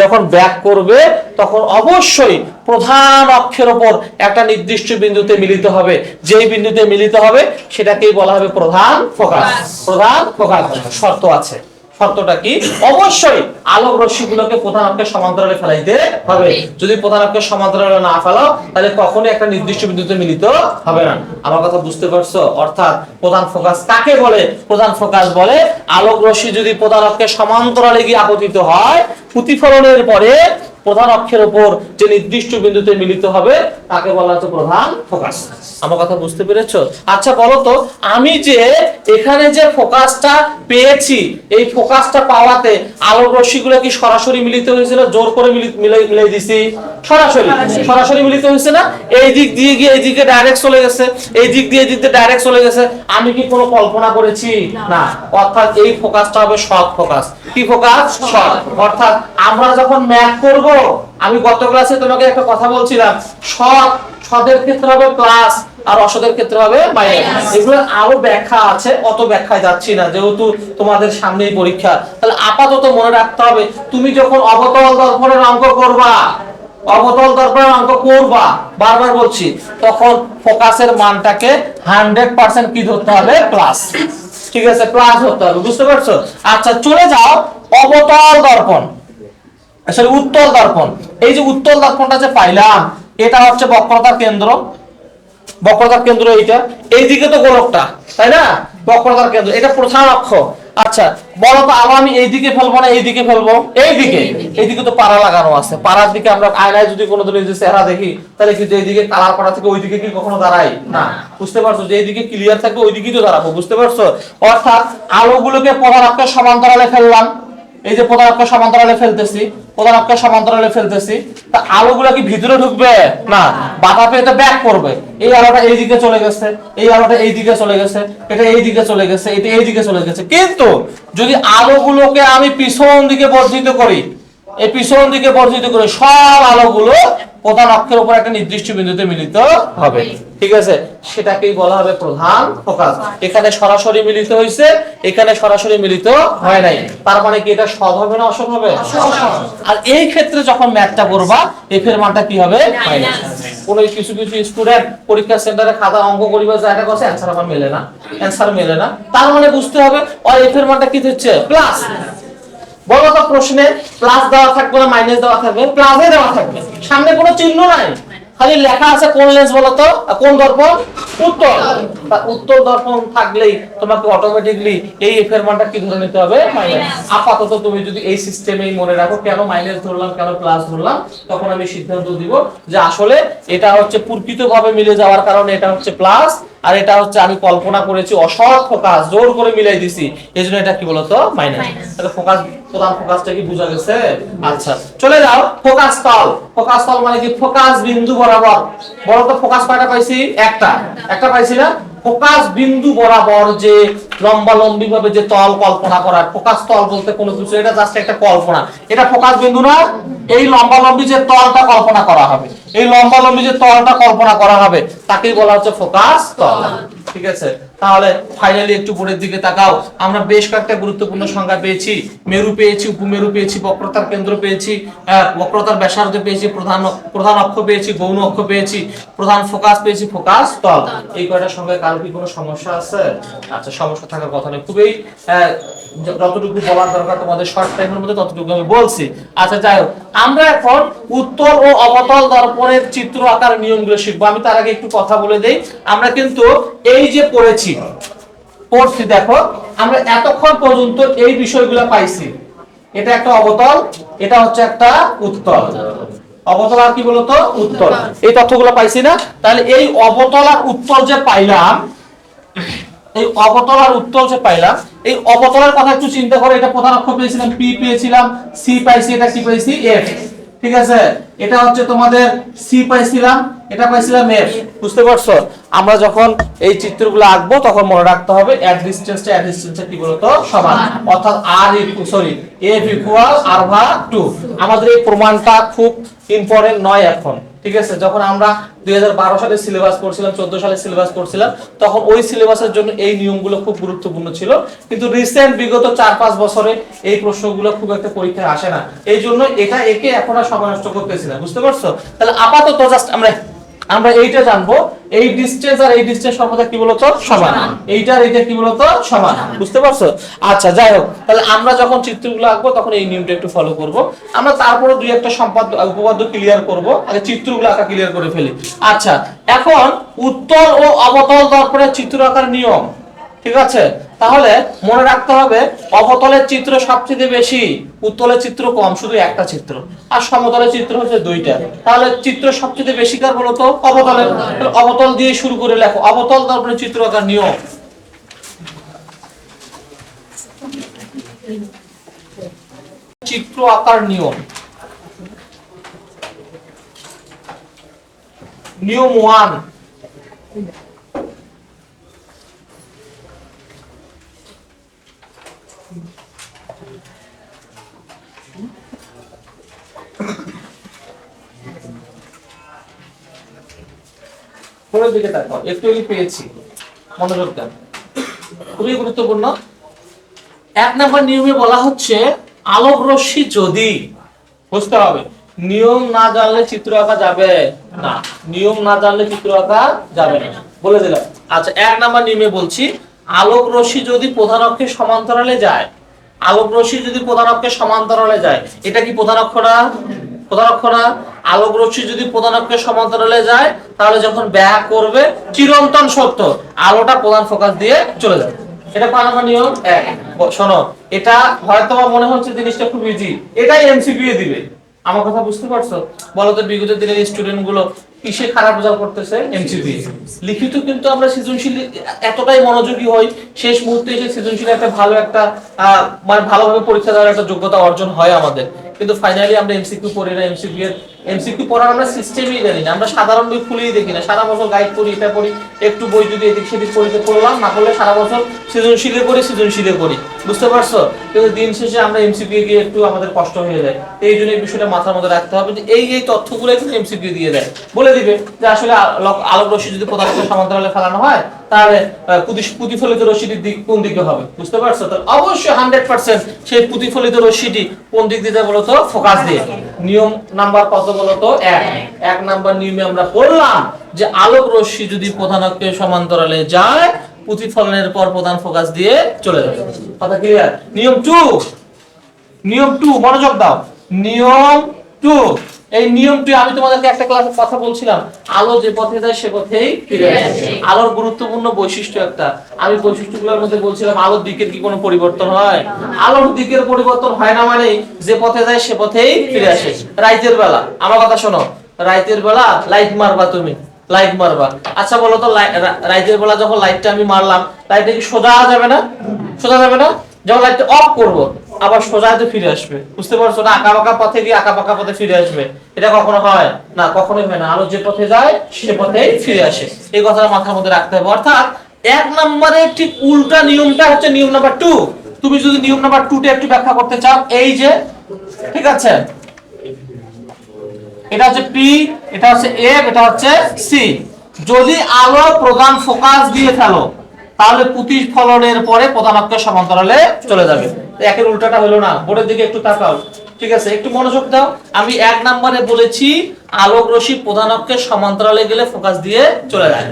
যখন ব্যাক করবে তখন অবশ্যই প্রধান অক্ষের উপর একটা নির্দিষ্ট বিন্দুতে মিলিত হবে। যেই বিন্দুতে মিলিত হবে সেটাকেই বলা হবে প্রধান ফোকাস। প্রধান ফোকাস। শর্ত আছে, শর্তটা কি? অবশ্যই আলোক রশ্মিগুলোকে প্রধান অক্ষের সমান্তরালে ফেলাইতে হবে। যদি প্রধান অক্ষের সমান্তরালে না ফেলাও তাহলে কখনোই একটা নির্দিষ্ট বিন্দুতে মিলিত হবে না। আমার কথা বুঝতে পারছো? অর্থাৎ প্রধান ফোকাস কাকে বলে? প্রধান ফোকাস বলে আলোক রশ্মি যদি প্রধান অক্ষের সমান্তরালে গিয়ে আপতিত হয়, প্রতিফলনের পরে প্রধান অক্ষের উপর যে নির্দিষ্ট বিন্দুতে মিলিত হবে তাকে বলা হচ্ছে প্রধান ফোকাস। আমার কথা বুঝতে পেরেছো? আচ্ছা বলো তো, আমি যে এখানে যে ফোকাসটা পেয়েছি, এই ফোকাসটা পাওয়াতে আলোক রশ্মিগুলো কি সরাসরি মিলিত হয়েছিল, জোর করে মিলাই দিছি? সরাসরি মিলিত হয়েছে না? এই দিক দিয়ে গিয়ে এই দিকে ডাইরেক্ট চলে গেছে, এই দিক দিয়ে ডাইরেক্ট চলে গেছে। আমি কি কোনো কল্পনা করেছি? না। অর্থাৎ এই ফোকাসটা হবে সৎ ফোকাস। কি ফোকাস? সৎ। অর্থাৎ আমরা যখন ম্যাথ করব, আমি গত ক্লাসে তোমাকে একটা কথা বলছিলাম, সদের ক্ষেত্রে হবে প্লাস আর অসদের ক্ষেত্রে হবে মাইনাস। এগুলো আরো ব্যাখ্যা আছে, অত ব্যাখ্যায় যাচ্ছি না যেহেতু তোমাদের সামনেই পরীক্ষা। তাহলে আপাতত মনে রাখতে হবে, তুমি যখন অবতল দর্পণের অঙ্ক করবা, বারবার বলছি, তখন ফোকাসের মানটাকে 100% কি ধরতে হবে? প্লাস। ঠিক আছে, প্লাস ধরতে হবে। বুঝতে পারছো? আচ্ছা চলে যাও অবতল দর্পণ, আসলে উত্তল দর্পণ। এই যে উত্তল দর্পণটা যে পাইলাম, এটা হচ্ছে বক্রতার কেন্দ্র। এইটা, এইদিকে তো গোলকটা, তাই না? বক্রতার কেন্দ্র, এটা প্রধান অক্ষ। আচ্ছা বলো তো, আলো আমি এইদিকে ফেলবো না এইদিকে ফেলবো? এইদিকে তো পাড়া লাগানো আছে। পাড়ার দিকে আমরা আয়নায় যদি কোনোদিন এই যে চেহারা দেখি, তাহলে কিন্তু এইদিকে কালার করা থেকে ওইদিকে কি কখনো দাঁড়াই না? বুঝতে পারছো? যে এইদিকে ক্লিয়ার থাকবে ওইদিকেই তো দাঁড়াবো। বুঝতে পারছো? অর্থাৎ আলোগুলোকে প্রধান অক্ষের সমান্তরালে ফেললাম, এই যে প্রধান অক্ষের সমান্তরালে ফেলতেছি, তা আলোগুলো কি ভিতরে ঢুকবে? না, বাধা পেয়ে এটা ব্যাক করবে। এই আলোটা এই দিকে চলে গেছে, এই আলোটা এই দিকে চলে গেছে, এটা এই দিকে চলে গেছে, এটা এই দিকে চলে গেছে। কিন্তু যদি আলোগুলোকে আমি পিছন দিকে বর্ধিত করি, এই পিছন দিকে বর্ধিত করে সব আলোগুলো প্রধান অক্ষের উপর একটা নির্দিষ্ট বিন্দুতে মিলিত হবে। ঠিক আছে, সেটাকেই বলা হবে প্রধান ফোকাস। এখানে সরাসরি মিলিত হয়েছে, এখানে সরাসরি মিলিত হয় নাই। তার মানে কি এটা সৎ হবে না অসৎ হবে? আর এই ক্ষেত্রে যখন ম্যাথটা করবা, এফ এর মানটা কি হবে? মাইনাস। কোন কিছু স্টুডেন্ট পরীক্ষা সেন্টারে খাতা অঙ্ক করিবা যায়, এটা করছে অ্যানসার আমার মেলে না, তার মানে বুঝতে হবে আর এফ এর মানটা কি হচ্ছে? প্লাস। বলো তো, প্রশ্নে প্লাস দেওয়া থাকবে না মাইনাস দেওয়া থাকবে? প্লাসে দেওয়া থাকবে, সামনে কোনো চিহ্ন নাই, খালি লেখা আছে কোন লেন্স বলো তো, কোন দর্পণ? উত্তল। উত্তল দর্পণ থাকলেই তোমাকে অটোমেটিকলি এই এফ এর মানটা কি ধরে নিতে হবে? মাইনাস। আপাতত তুমি যদি এই সিস্টেমেই মনে রাখো, কেন মাইনাস ধরলাম কেন প্লাস ধরলাম, তখন আমি সিদ্ধান্ত দিব যে আসলে এটা হচ্ছে প্রকৃতভাবে মিলে যাওয়ার কারণে এটা হচ্ছে প্লাস, আর এটা হচ্ছে আমি কল্পনা করেছি অসৎ ফোকাস, জোর করে মিলাই দিছি, এইজন্য এটা কি বলতো? মাইনাস। তাহলে ফোকাস, প্রধান ফোকাসটা কি বোঝা গেছে? আচ্ছা চলে যাও ফোকাস তল। ফোকাস তল মানে কি? ফোকাস বিন্দু বরাবর। বলো তো ফোকাস কয়টা পাইছি? একটা পাইছি না? ফোকাস বিন্দু বরাবর যে লম্বালম্বি ভাবে যে তল কল্পনা করা, ফোকাস তল বলতে কোনো কিছু, এটা জাস্ট একটা কল্পনা। এটা ফোকাস বিন্দু না, এই লম্বালম্বি যে তলটা কল্পনা করা হবে, এই লম্বালম্বি যে তলটা কল্পনা করা হবে তাকেই বলা হচ্ছে ফোকাস তল। ঠিক আছে, তাহলে ফাইনালি একটু উপরের দিকে তাকাও। আমরা বেশ কয়েকটা গুরুত্বপূর্ণ সংজ্ঞা পেয়েছি, মেরু পেয়েছি, উপমেরু পেয়েছি, বক্রতার কেন্দ্র পেয়েছি, বক্রতার ব্যাসার্ধ পেয়েছি, প্রধান অক্ষ পেয়েছি, গৌণ অক্ষ পেয়েছি, প্রধান ফোকাস পেয়েছি, ফোকাস তল। এই কয়টা সংজ্ঞায় কারো কি কোনো সমস্যা আছে? আচ্ছা, সমস্যা থাকার কথা নয়, খুবই যতটুকু বলার দরকার তোমাদের শর্ট টাইমের মধ্যে ততটুকু আমি বলছি। আচ্ছা যাই হোক, আমরা এখন উত্তল ও অবতল দর্পণের চিত্র আকার নিয়মগুলো শিখবো। আমি তার আগে একটু কথা বলে দেই, আমরা কিন্তু এই যে পড়ছি, দেখো আমরা এতক্ষণ পর্যন্ত এই বিষয়গুলো পাইছি। এটা একটা অবতল, এটা হচ্ছে একটা উত্তল। অবতল আর কি বলতো? উত্তল। এই তথ্যগুলো পাইছি না? তাহলে এই অবতল আর উত্তল যে পাইলাম, এই অবতল আর উত্তল যে পাইলাম, এই অবতলের কথা একটু চিন্তা করে। এটা প্রধান অক্ষ পেয়েছিলাম পি, পেয়েছিলাম সি, পাইছি এটা কি পাইছি? এফ। ঠিক আছে, এটা হচ্ছে তোমাদের সি পাইছিলাম, এটা পাইছিলাম এফ। বুঝতে পারছো? আমরা যখন এই চিত্রগুলো আঁকবো তখন মনে রাখতে হবে এট ডিসটেন্সটা এট ডিসটেন্সের কি বলতো? সমান। অর্থাৎ এফ ইকুয়াল আর ভাগ 2। আমাদের এই প্রমাণটা খুব ইম্পর্টেন্ট নয় এখন। ঠিক আছে, যখন আমরা 2012 সালে সিলেবাস করছিলাম, 14 সালে সিলেবাস করছিলাম, তখন ওই সিলেবাসের জন্য এই নিয়মগুলো খুব গুরুত্বপূর্ণ ছিল। কিন্তু রিসেন্ট বিগত 4-5 বছরে এই প্রশ্নগুলো খুব একটা পরীক্ষায় আসে না, এই জন্য একে এখন আর সময় নষ্ট করতেছি না। বুঝতে পারছো? তাহলে আপাতত জাস্ট আমরা আমরা এইটা জানবো, এই ডিসটেন্স আর এই ডিসটেন্স সর্বদা কি বলতো সমান, এইটা আর এইটা কি বলতো সমান, বুঝতে পারছো? আচ্ছা যাই হোক, তাহলে আমরা যখন চিত্রগুলো আঁকবো তখন এই নিয়মটা একটু ফলো করব। আমরা তারপরে দুই একটা উপপাদ্য ক্লিয়ার করব, আগে চিত্রগুলো আঁকা ক্লিয়ার করে ফেলি। আচ্ছা, এখন উত্তল ও অবতল দর্পণের চিত্র আঁকার নিয়ম, ঠিক আছে? তাহলে মনে রাখতে হবে অবতলের চিত্র সবচেয়ে বেশি, উত্তলের চিত্র কম, শুধু একটা চিত্র, আর সমতলের চিত্র হচ্ছে দুইটা। তাহলে চিত্র সবচেয়ে বেশি কার বলতো অবতলের। অবতল দিয়ে শুরু করে লেখো অবতল দর্পণের চিত্র আঁকার নিয়ম। চিত্র আঁকার নিয়ম, নিয়ম 1। পরের দিকে তাকাও, একটু আগে পেয়েছি, মনোযোগ দেন, খুবই গুরুত্বপূর্ণ। 1 নম্বর নিয়মে বলা হচ্ছে আলোক রশ্মি যদি, বুঝতে হবে নিয়ম না জানলে চিত্র আঁকা যাবে না, নিয়ম না জানলে চিত্র আঁকা যাবে না, বলে দিলাম। আচ্ছা, 1 নম্বর নিয়মে বলছি আলোক রশ্মি যদি প্রধান অক্ষের সমান্তরালে যায়, আলোক রশ্মি যদি প্রধান অক্ষের সমান্তরালে যায়, এটা কি প্রধান অক্ষ না? প্রধান অক্ষ না? আলোক রশ্মি যদি প্রধান অক্ষের সমান্তরালে যায়, তাহলে যখন ব্যাক করবে চিরন্তন সত্য আলোটা প্রধান ফোকাস দিয়ে চলে যাবে। এটা কয় নম্বর নিয়ম? 1। শোনো, এটা হয়তো মনে হচ্ছে জিনিসটা খুব ইজি, এটাই এমসিকিউ দিবে। আমার কথা বুঝতে পারছো? বলো তো বিগত দিনের স্টুডেন্ট গুলো কিসে খারাপ রেজাল্ট করতেছে? এমসিকিউ। লিখিত কিন্তু আমরা সৃজনশীল এতটাই মনোযোগী হই, শেষ মুহূর্তে এসে সৃজনশীল একটা ভালো একটা মানে ভালোভাবে পরীক্ষা দেওয়ার একটা যোগ্যতা অর্জন হয় আমাদের, কিন্তু ফাইনালি আমরা এমসিকিউ পড়ি না। এমসিকিউ পড়ার আমরা সিস্টেমই জানি না, আমরা সাধারণ বই খুলেই দেখি না, সারা বছর গাইড পড়ি, এটা পড়ি, একটু বই যদি এদিক সেদিক পড়িতে পড়লাম, না করলে সারা বছর সৃজনশীলে পড়ি, বুঝতে পারছো? কিন্তু দিন শেষে আমরা এমসিকিউ গিয়ে একটু আমাদের কষ্ট হয়ে যায়। এই জন্য এই বিষয়টা মাথার মধ্যে রাখতে হবে যে এই তথ্যগুলো কিন্তু এমসিকিউ দিয়ে দেয়, বলে দিবে যে আসলে আলোক রশ্মি যদি প্রধান অক্ষের সমান্তরালে ফেলানো হয়, তাহলে প্রতিফলিত রশ্মিটির দিক কোন দিকে হবে, বুঝতে পারছো? তো অবশ্যই 100% সেই প্রতিফলিত রশ্মিটি কোন দিক দিয়ে যায় বলতো? ফোকাস দিয়ে। নিয়ম নাম্বার কত বলতো? 1 নাম্বার নিয়মে আমরা পড়লাম যে আলোক রশ্মি যদি প্রধান অক্ষের সমান্তরালে যায়, প্রতিফলনের পর প্রধান ফোকাস দিয়ে চলে যাবে। কথা ক্লিয়ার? নিয়ম 2, মনোযোগ দাও, নিয়ম 2। এই নিয়মটি আমি তোমাদেরকে একটা ক্লাসে কথা বলছিলাম, আলো যে পথে যায় সে পথেই ফিরে আসে। আলোর গুরুত্বপূর্ণ বৈশিষ্ট্য একটা, আমি বৈশিষ্ট্যগুলোর মধ্যে বলছিলাম আলোর দিকের কি কোনো পরিবর্তন হয়? আলোর দিকের পরিবর্তন হয় না, মানে যে পথে যায় সে পথেই ফিরে আসে। রাতের বেলা, আমার কথা শোনো, রাতের বেলা লাইট মারবা, তুমি লাইট মারবা। আচ্ছা বলো তো, রাতের বেলা যখন লাইটটা আমি মারলাম, লাইটটা কি সোজা যাবে না? সোজা যাবে না। যখন লাইটটা অফ করব, আবার সোজা হাতে ফিরে আসবে, বুঝতে পারছো না? আঁকা বাঁকা পথে গিয়ে আঁকা বাঁকা পথে ফিরে আসবে, এটা কখনো হয় না, কখনোই হয় না। আলো যে পথে যায় সে পথেই ফিরে আসে, এই কথাটা মাথার মধ্যে রাখতে হবে। অর্থাৎ 1 নম্বরের ঠিক উল্টা নিয়মটা হচ্ছে নিয়ম নাম্বার 2। তুমি যদি নিয়ম নাম্বার 2 টা একটু ব্যাখ্যা করতে চাও, এই যে, ঠিক আছে, এটা হচ্ছে পি, এটা হচ্ছে এফ, এটা হচ্ছে সি। যদি আলো প্রধান ফোকাস দিয়ে ফেলো, তাহলে প্রতিফলনের পরে প্রধান অক্ষের সমান্তরালে চলে যাবে। একের উল্টাটা হলো না, বোর্ডের দিকে একটু তাকাও, ঠিক আছে, একটু মনোযোগ দাও। আমি 1 নম্বরে বলেছি আলোক রশ্মি প্রধান অক্ষের সমান্তরালে গেলে ফোকাস দিয়ে চলে যায়,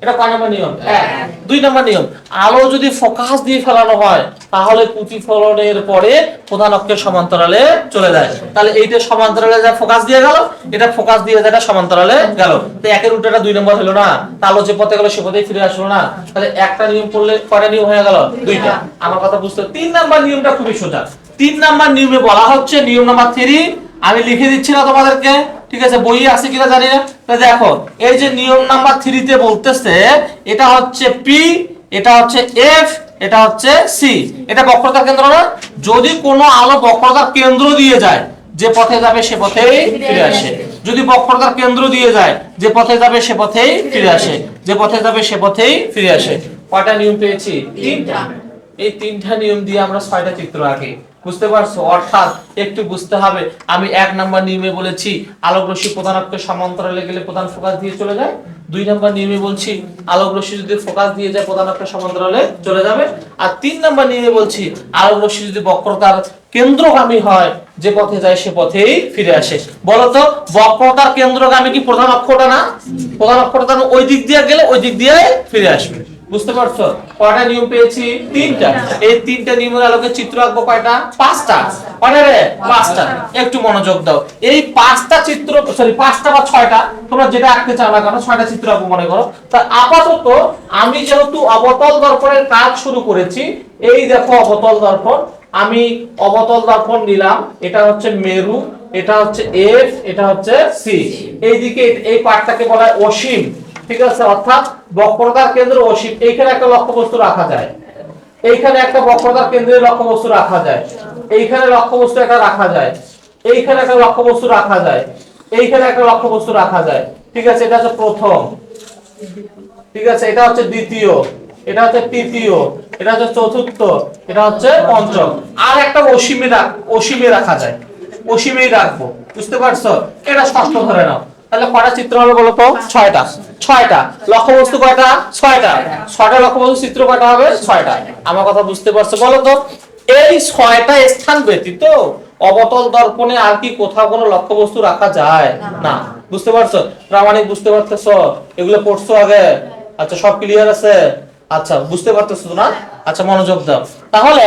এটা কয় নম্বর নিয়ম? 1। 2 নম্বর নিয়ম, আলো যদি ফোকাস দিয়ে ফেলানো হয়, তাহলে প্রতিফলনের পরে প্রধান অক্ষের সমান্তরালে চলে যায়। তাহলে এইটা সমান্তরালে যা ফোকাস দিয়ে গেল, এটা ফোকাস দিয়ে যেটা সমান্তরালে গেল, তো একের উল্টাটা 2 নম্বর হলো না। আলো যে পথে গেল সে পথেই ফিরে আসলো না, তাহলে একটা নিয়ম পড়লে কয়টা নিয়ম হয়ে গেল? 2টা। আমার কথা বুঝতে? 3 নম্বর নিয়মটা খুবই সোজা। 3 নম্বর নিয়মে বলা হচ্ছে, নিয়ম নাম্বার 3, আমি লিখে দিচ্ছি না তোমাদেরকে, ঠিক আছে, বইয়ে আছে কিনা জানি না। দেখো, এই যে নিয়ম নাম্বার 3 তে বলতেছে এটা হচ্ছে পি, এটা হচ্ছে এফ, এটা হচ্ছে সি। এটা বক্রতার কেন্দ্র না? যদি কোনো আলো বক্রতার কেন্দ্র দিয়ে যায়, যে পথে যাবে সে পথেই ফিরে আসে। যদি বক্রতার কেন্দ্র দিয়ে যায়, যে পথে যাবে সে পথেই ফিরে আসে, যে পথে যাবে সে পথেই ফিরে আসে। কয়টা নিয়ম পেয়েছি? 3টা। এই 3টা নিয়ম দিয়ে আমরা 6টা চিত্র আঁকি, বুঝতে পারছো? অর্থাৎ একটু বুঝতে হবে, আমি 1 নম্বর নিয়মে বলেছি আলোক রশ্মি প্রধান অক্ষের সমান্তরালে গেলে প্রধান ফোকাস দিয়ে চলে যায়। 2 নাম্বার নিয়মে বলছি আলোক রশ্মি যদি ফোকাস দিয়ে যায় প্রধান অক্ষের সমান্তরালে চলে যাবে। আর 3 নাম্বার নিয়মে বলছি আলোক রশ্মি যদি বক্রতার কেন্দ্রগামী হয় যে পথে যায় সে পথেই ফিরে আসে। বলতো বক্রতার কেন্দ্রগামী কি প্রধান অক্ষটা না? প্রধান অক্ষটা ওই দিক দিয়ে গেলে ওই দিক দিয়ে ফিরে আসবে। বুঝতে পারছো? কয়টা নিয়ম পেয়েছি? 3টা। এই 3টা নিয়মের আলোকে চিত্র আঁকবো কয়টা? 5টা। কয়টা রে? 5টা। একটু মনোযোগ দাও। এই 5টা চিত্র, সরি 5টা বা 6টা, তোমরা যেটা আঁকতে চাও না কেন 6টা চিত্র আঁকবো মনে করো। তা আপাতত আমি যেহেতু অবতল দর্পণের কাজ শুরু করেছি, এই দেখো অবতল দর্পণ, আমি অবতল দর্পণ নিলাম, এটা হচ্ছে মেরু, এটা হচ্ছে এফ, এটা হচ্ছে সি। এইদিকে এই পার্টটাকে বলা হয় অসীম। ঠিক আছে, অর্থাৎ বক্রতার কেন্দ্র অসীম। এইখানে একটা লক্ষ্যবস্তু রাখা যায়, এইখানে একটা বক্রতার কেন্দ্রের লক্ষ্যবস্তু রাখা যায়, এইখানে লক্ষ্যবস্তু একটা রাখা যায়, এইখানে একটা লক্ষ্যবস্তু রাখা যায়, এইখানে একটা লক্ষ্যবস্তু রাখা যায়। ঠিক আছে, এটা হচ্ছে প্রথম। ঠিক আছে, এটা হচ্ছে দ্বিতীয়, এটা হচ্ছে তৃতীয়, এটা হচ্ছে চতুর্থ, এটা হচ্ছে পঞ্চম। আর একটা অসীমে রাখা যায়, অসীমেই রাখবো। বুঝতে পারছো? এটা ষষ্ঠ ধরে নাও। তাহলে কয়টা চিত্র হবে বলো তো? 6টা। 6টা লক্ষ্যবস্তু কয়টা? 6টা। 6টা লক্ষ্যবস্তু চিত্র কয়টা হবে? 6টা। আমার কথা বুঝতে পারছো বলো তো? এই 6টা স্থান ব্যতীত অবতল দর্পণে আর কি কোথাও কোনো লক্ষ্যবস্তু রাখা যায় না। বুঝতে পারছো? প্রামাণিক বুঝতে পারতেছো? এগুলো পড়ছো আগে? আচ্ছা, সব ক্লিয়ার আছে? আচ্ছা, বুঝতে পারতেছো না? আচ্ছা, মনোযোগ দাও। তাহলে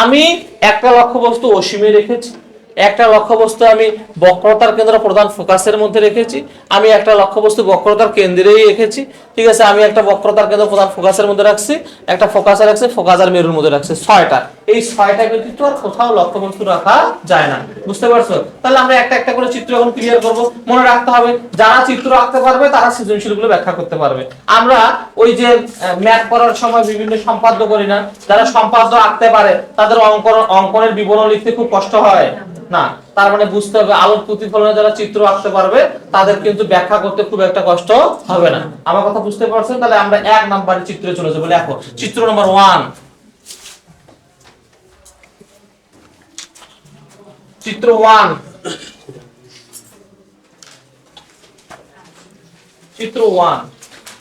আমি একটা লক্ষ্যবস্তু অসীমে রেখেছি, একটা লক্ষ্যবস্তু আমি বক্রতার কেন্দ্র প্রধান ফোকাসের মধ্যে রেখেছি, আমি একটা লক্ষ্যবস্তু বক্রতার কেন্দ্রেই রেখেছি। ঠিক আছে, আমি একটা বক্রতার কেন্দ্র প্রধান ফোকাসের মধ্যে রাখছি, একটা ফোকাসে রাখছি, ফোকাস আর মেরুর মধ্যে রাখছি। 6টা। এই 6টা ব্যতীত আর কোথাও লক্ষ্যবস্তু রাখা যায় না। বুঝতে পারছো? তাহলে আমরা একটা একটা করে চিত্র এখন ক্লিয়ার করব। মনে রাখতে হবে, যারা চিত্র আঁকতে পারবে তারা সৃজনশীলগুলো ব্যাখ্যা করতে পারবে। আমরা ওই যে ম্যাথ করার সময় বিভিন্ন সম্পাদ্য করি না, যারা সম্পাদ্য আঁকতে পারে তাদের অঙ্কনের বিবরণ লিখতে খুব কষ্ট হয় না। তার মানে বুঝতে হবে আলোর প্রতিফলনে যারা চিত্র আঁকতে পারবে তাদের কিন্তু ব্যাখ্যা করতে খুব একটা কষ্ট হবে না। আমার কথা বুঝতে পারছেন? তাহলে আমরা 1 নম্বরের চিত্রে চলে যাবো। দেখো চিত্র নম্বর 1। চিত্র 1, চিত্র 1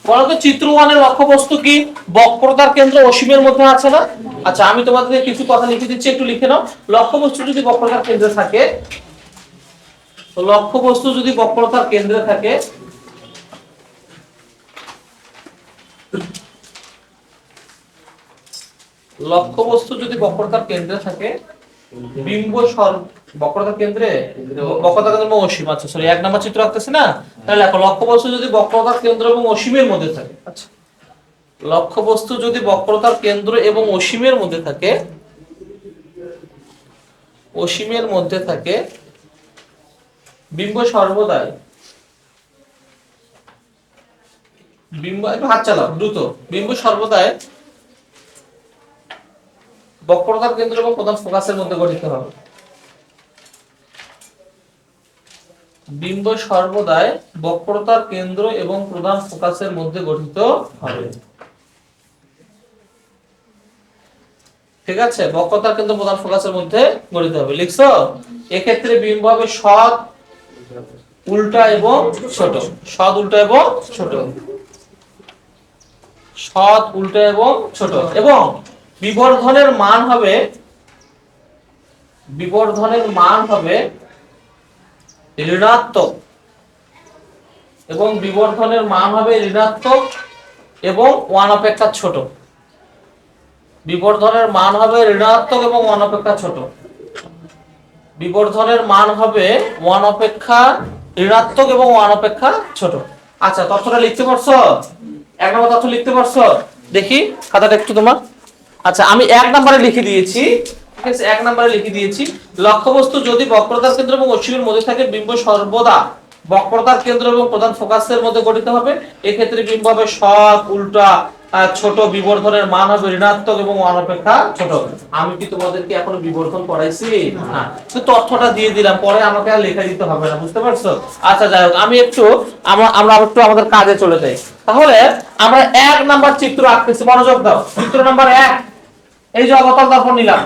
বলতো চিত্র 1 এর লক্ষ্যবস্তু কি? বক্রতার কেন্দ্র অসীমের মধ্যে আছে না? আচ্ছা, আমি তোমাদেরকে কিছু কথা লিখে দিচ্ছি, একটু লিখে নাও। লক্ষ্যবস্তু যদি বক্রতার কেন্দ্রে থাকে, তো লক্ষ্যবস্তু যদি বক্রতার কেন্দ্রে থাকে, লক্ষ্যবস্তু যদি বক্রতার কেন্দ্রে থাকে, বিম্ব বক্রতার কেন্দ্রে, বক্রতার কেন্দ্র এবং অসীম। আচ্ছা সরি, 1 নম্বর চিত্র আঁকতেছি না? তাহলে দেখো লক্ষ্যবস্তু যদি বক্রতার কেন্দ্র এবং অসীমের মধ্যে থাকে, আচ্ছা লক্ষ্যবস্তু যদি বক্রতার কেন্দ্র এবং অসীমের মধ্যে থাকে, অসীমের মধ্যে থাকে, বিম্ব সর্বদাই, বিম্ব, একটু হাত চালাও দ্রুত, বিম্ব সর্বদাই বক্রতার কেন্দ্র এবং প্রধান ফোকাসের মধ্যে গঠিত হবে। বিম্ব সর্বদাই বক্রতার কেন্দ্র এবং প্রধান ফোকাসের মধ্যে গঠিত হবে। ঠিক আছে, বক্রতার কেন্দ্র প্রধান ফোকাসের মধ্যে গঠিত হবে। লিখছো? এক্ষেত্রে বিম্ব হবে সৎ, উল্টা এবং ছোট। সৎ, উল্টা এবং ছোট। সৎ, উল্টা এবং ছোট। এবং বিবর্ধনের মান হবে, বিবর্ধনের মান হবে ঋণাত্মক, এবং বিবর্ধনের মান হবে ঋণাত্মক এবং 1 অপেক্ষা ছোট। বিবর্ধনের মান হবে ঋণাত্মক এবং 1 অপেক্ষা ছোট। বিবর্ধনের মান হবে 1 অপেক্ষা ঋণাত্মক এবং 1 অপেক্ষা ছোট। আচ্ছা, তথ্যটা লিখতে পারছো? 1 নম্বর তথ্য লিখতে পারছো? দেখি খাতাটা একটু তোমার। আচ্ছা, আমি 1 নম্বরে লিখে দিয়েছি। ঠিক আছে, 1 নম্বরে লিখে দিয়েছি, লক্ষ্যবস্তু যদি বক্রতার কেন্দ্র এবং অসীমের মধ্যে থাকে, বিম্ব সর্বদা বক্রতার কেন্দ্র এবং প্রধান ফোকাসের মধ্যে গঠিত হবে। এক্ষেত্রে বিম্ব হবে সৎ, উল্টা, ছোট। বিবর্ধনের মান হবে ঋণাত্মক এবং 1 অপেক্ষা ছোট। আমি কি তোমাদেরকে এখনো বিবর্ধন পড়াইছি? না, তো তথ্যটা দিয়ে দিলাম, পরে আমাকে আর লেখা দিতে হবে না। বুঝতে পারছো? আচ্ছা যাই হোক, আমি একটু আমরা একটু আমাদের কাজে চলে যাই। তাহলে আমরা 1 নাম্বার চিত্র আঁকতেছি, মনোযোগ দাও। চিত্র নাম্বার 1, এই যে অবতল দর্পণ নিলাম,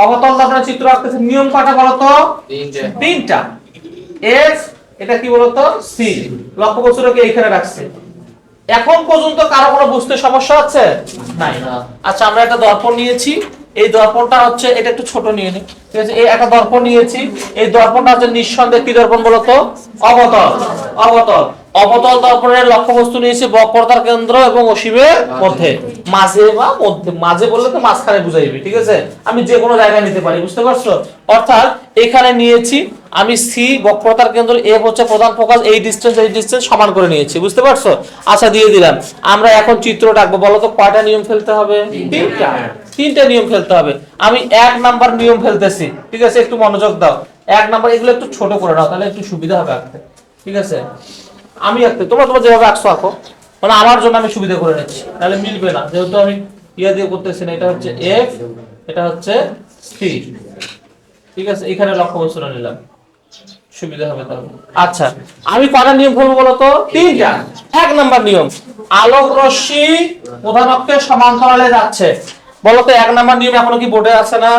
অবতল দর্পণের চিত্র আঁকতেছি। নিয়ম কয়টা বলো তো? 3টা। এস, এটা কি বলতো সি, লক্ষ্যবস্তুটাকে এইখানে রাখছে। এখন পর্যন্ত কারো কোনো বুঝতে সমস্যা আছে? নাই। আচ্ছা আমরা একটা দর্পণ নিয়েছি, এই দর্পণটা হচ্ছে, এটা একটু ছোট নিয়ে নি, ঠিক আছে। এই একটা দর্পণ নিয়েছি, এই দর্পণটা হচ্ছে নিঃসন্দেহে কি দর্পণ বলতো? অবতল। অবতল অবতল দর্পণের লক্ষ্যবস্তু নিয়েছি বক্রতার কেন্দ্র এবং অসীমের মধ্যে, মাঝে বা মধ্যে, মাঝে বললে তো মাঝখানে বুঝাইবে, ঠিক আছে। আমি যে কোনো জায়গায় নিতে পারি, বুঝতে পারছো? অর্থাৎ এখানে নিয়েছি আমি সি, বক্রতার কেন্দ্র এফ হচ্ছে প্রধান ফোকাস, এই ডিসটেন্স সমান করে নিয়েছি, বুঝতে পারছো? আচ্ছা দিয়ে দিলাম। আমরা এখন চিত্র ডাকবো, বলো তো কয়টা নিয়ম ফেলতে হবে? তিনটা নিয়ম ফেলতে হবে। আমি 1 নাম্বার নিয়ম ফেলতেছি, ঠিক আছে, একটু মনোযোগ দাও। 1 নাম্বার, এগুলো একটু ছোট করে নাও তাহলে একটু সুবিধা হবে আঁকতে, ঠিক আছে। আমি আঁকতে, তোমরা যেভাবে আঁকছো আঁকো, মানে আমার জন্য আমি সুবিধা করে নিচ্ছি, তাহলে মিলবে না, যেহেতু আমি ইয়া দিয়ে করতেছি না। এটা হচ্ছে এফ, এটা হচ্ছে সি, ঠিক আছে। এখানে লক্ষ্যবস্তুটা নিলাম, সুবিধা হবে তাহলে। আচ্ছা আমি কয়টা নিয়ম ফেলবো বলো তো? তিনটা। 1 নাম্বার নিয়ম, আলোক রশ্মি প্রধান অক্ষের সমান্তরালে যাচ্ছে। বলো তো 1 নাম্বার নিয়ম এখনো কি বোর্ডে আছে না?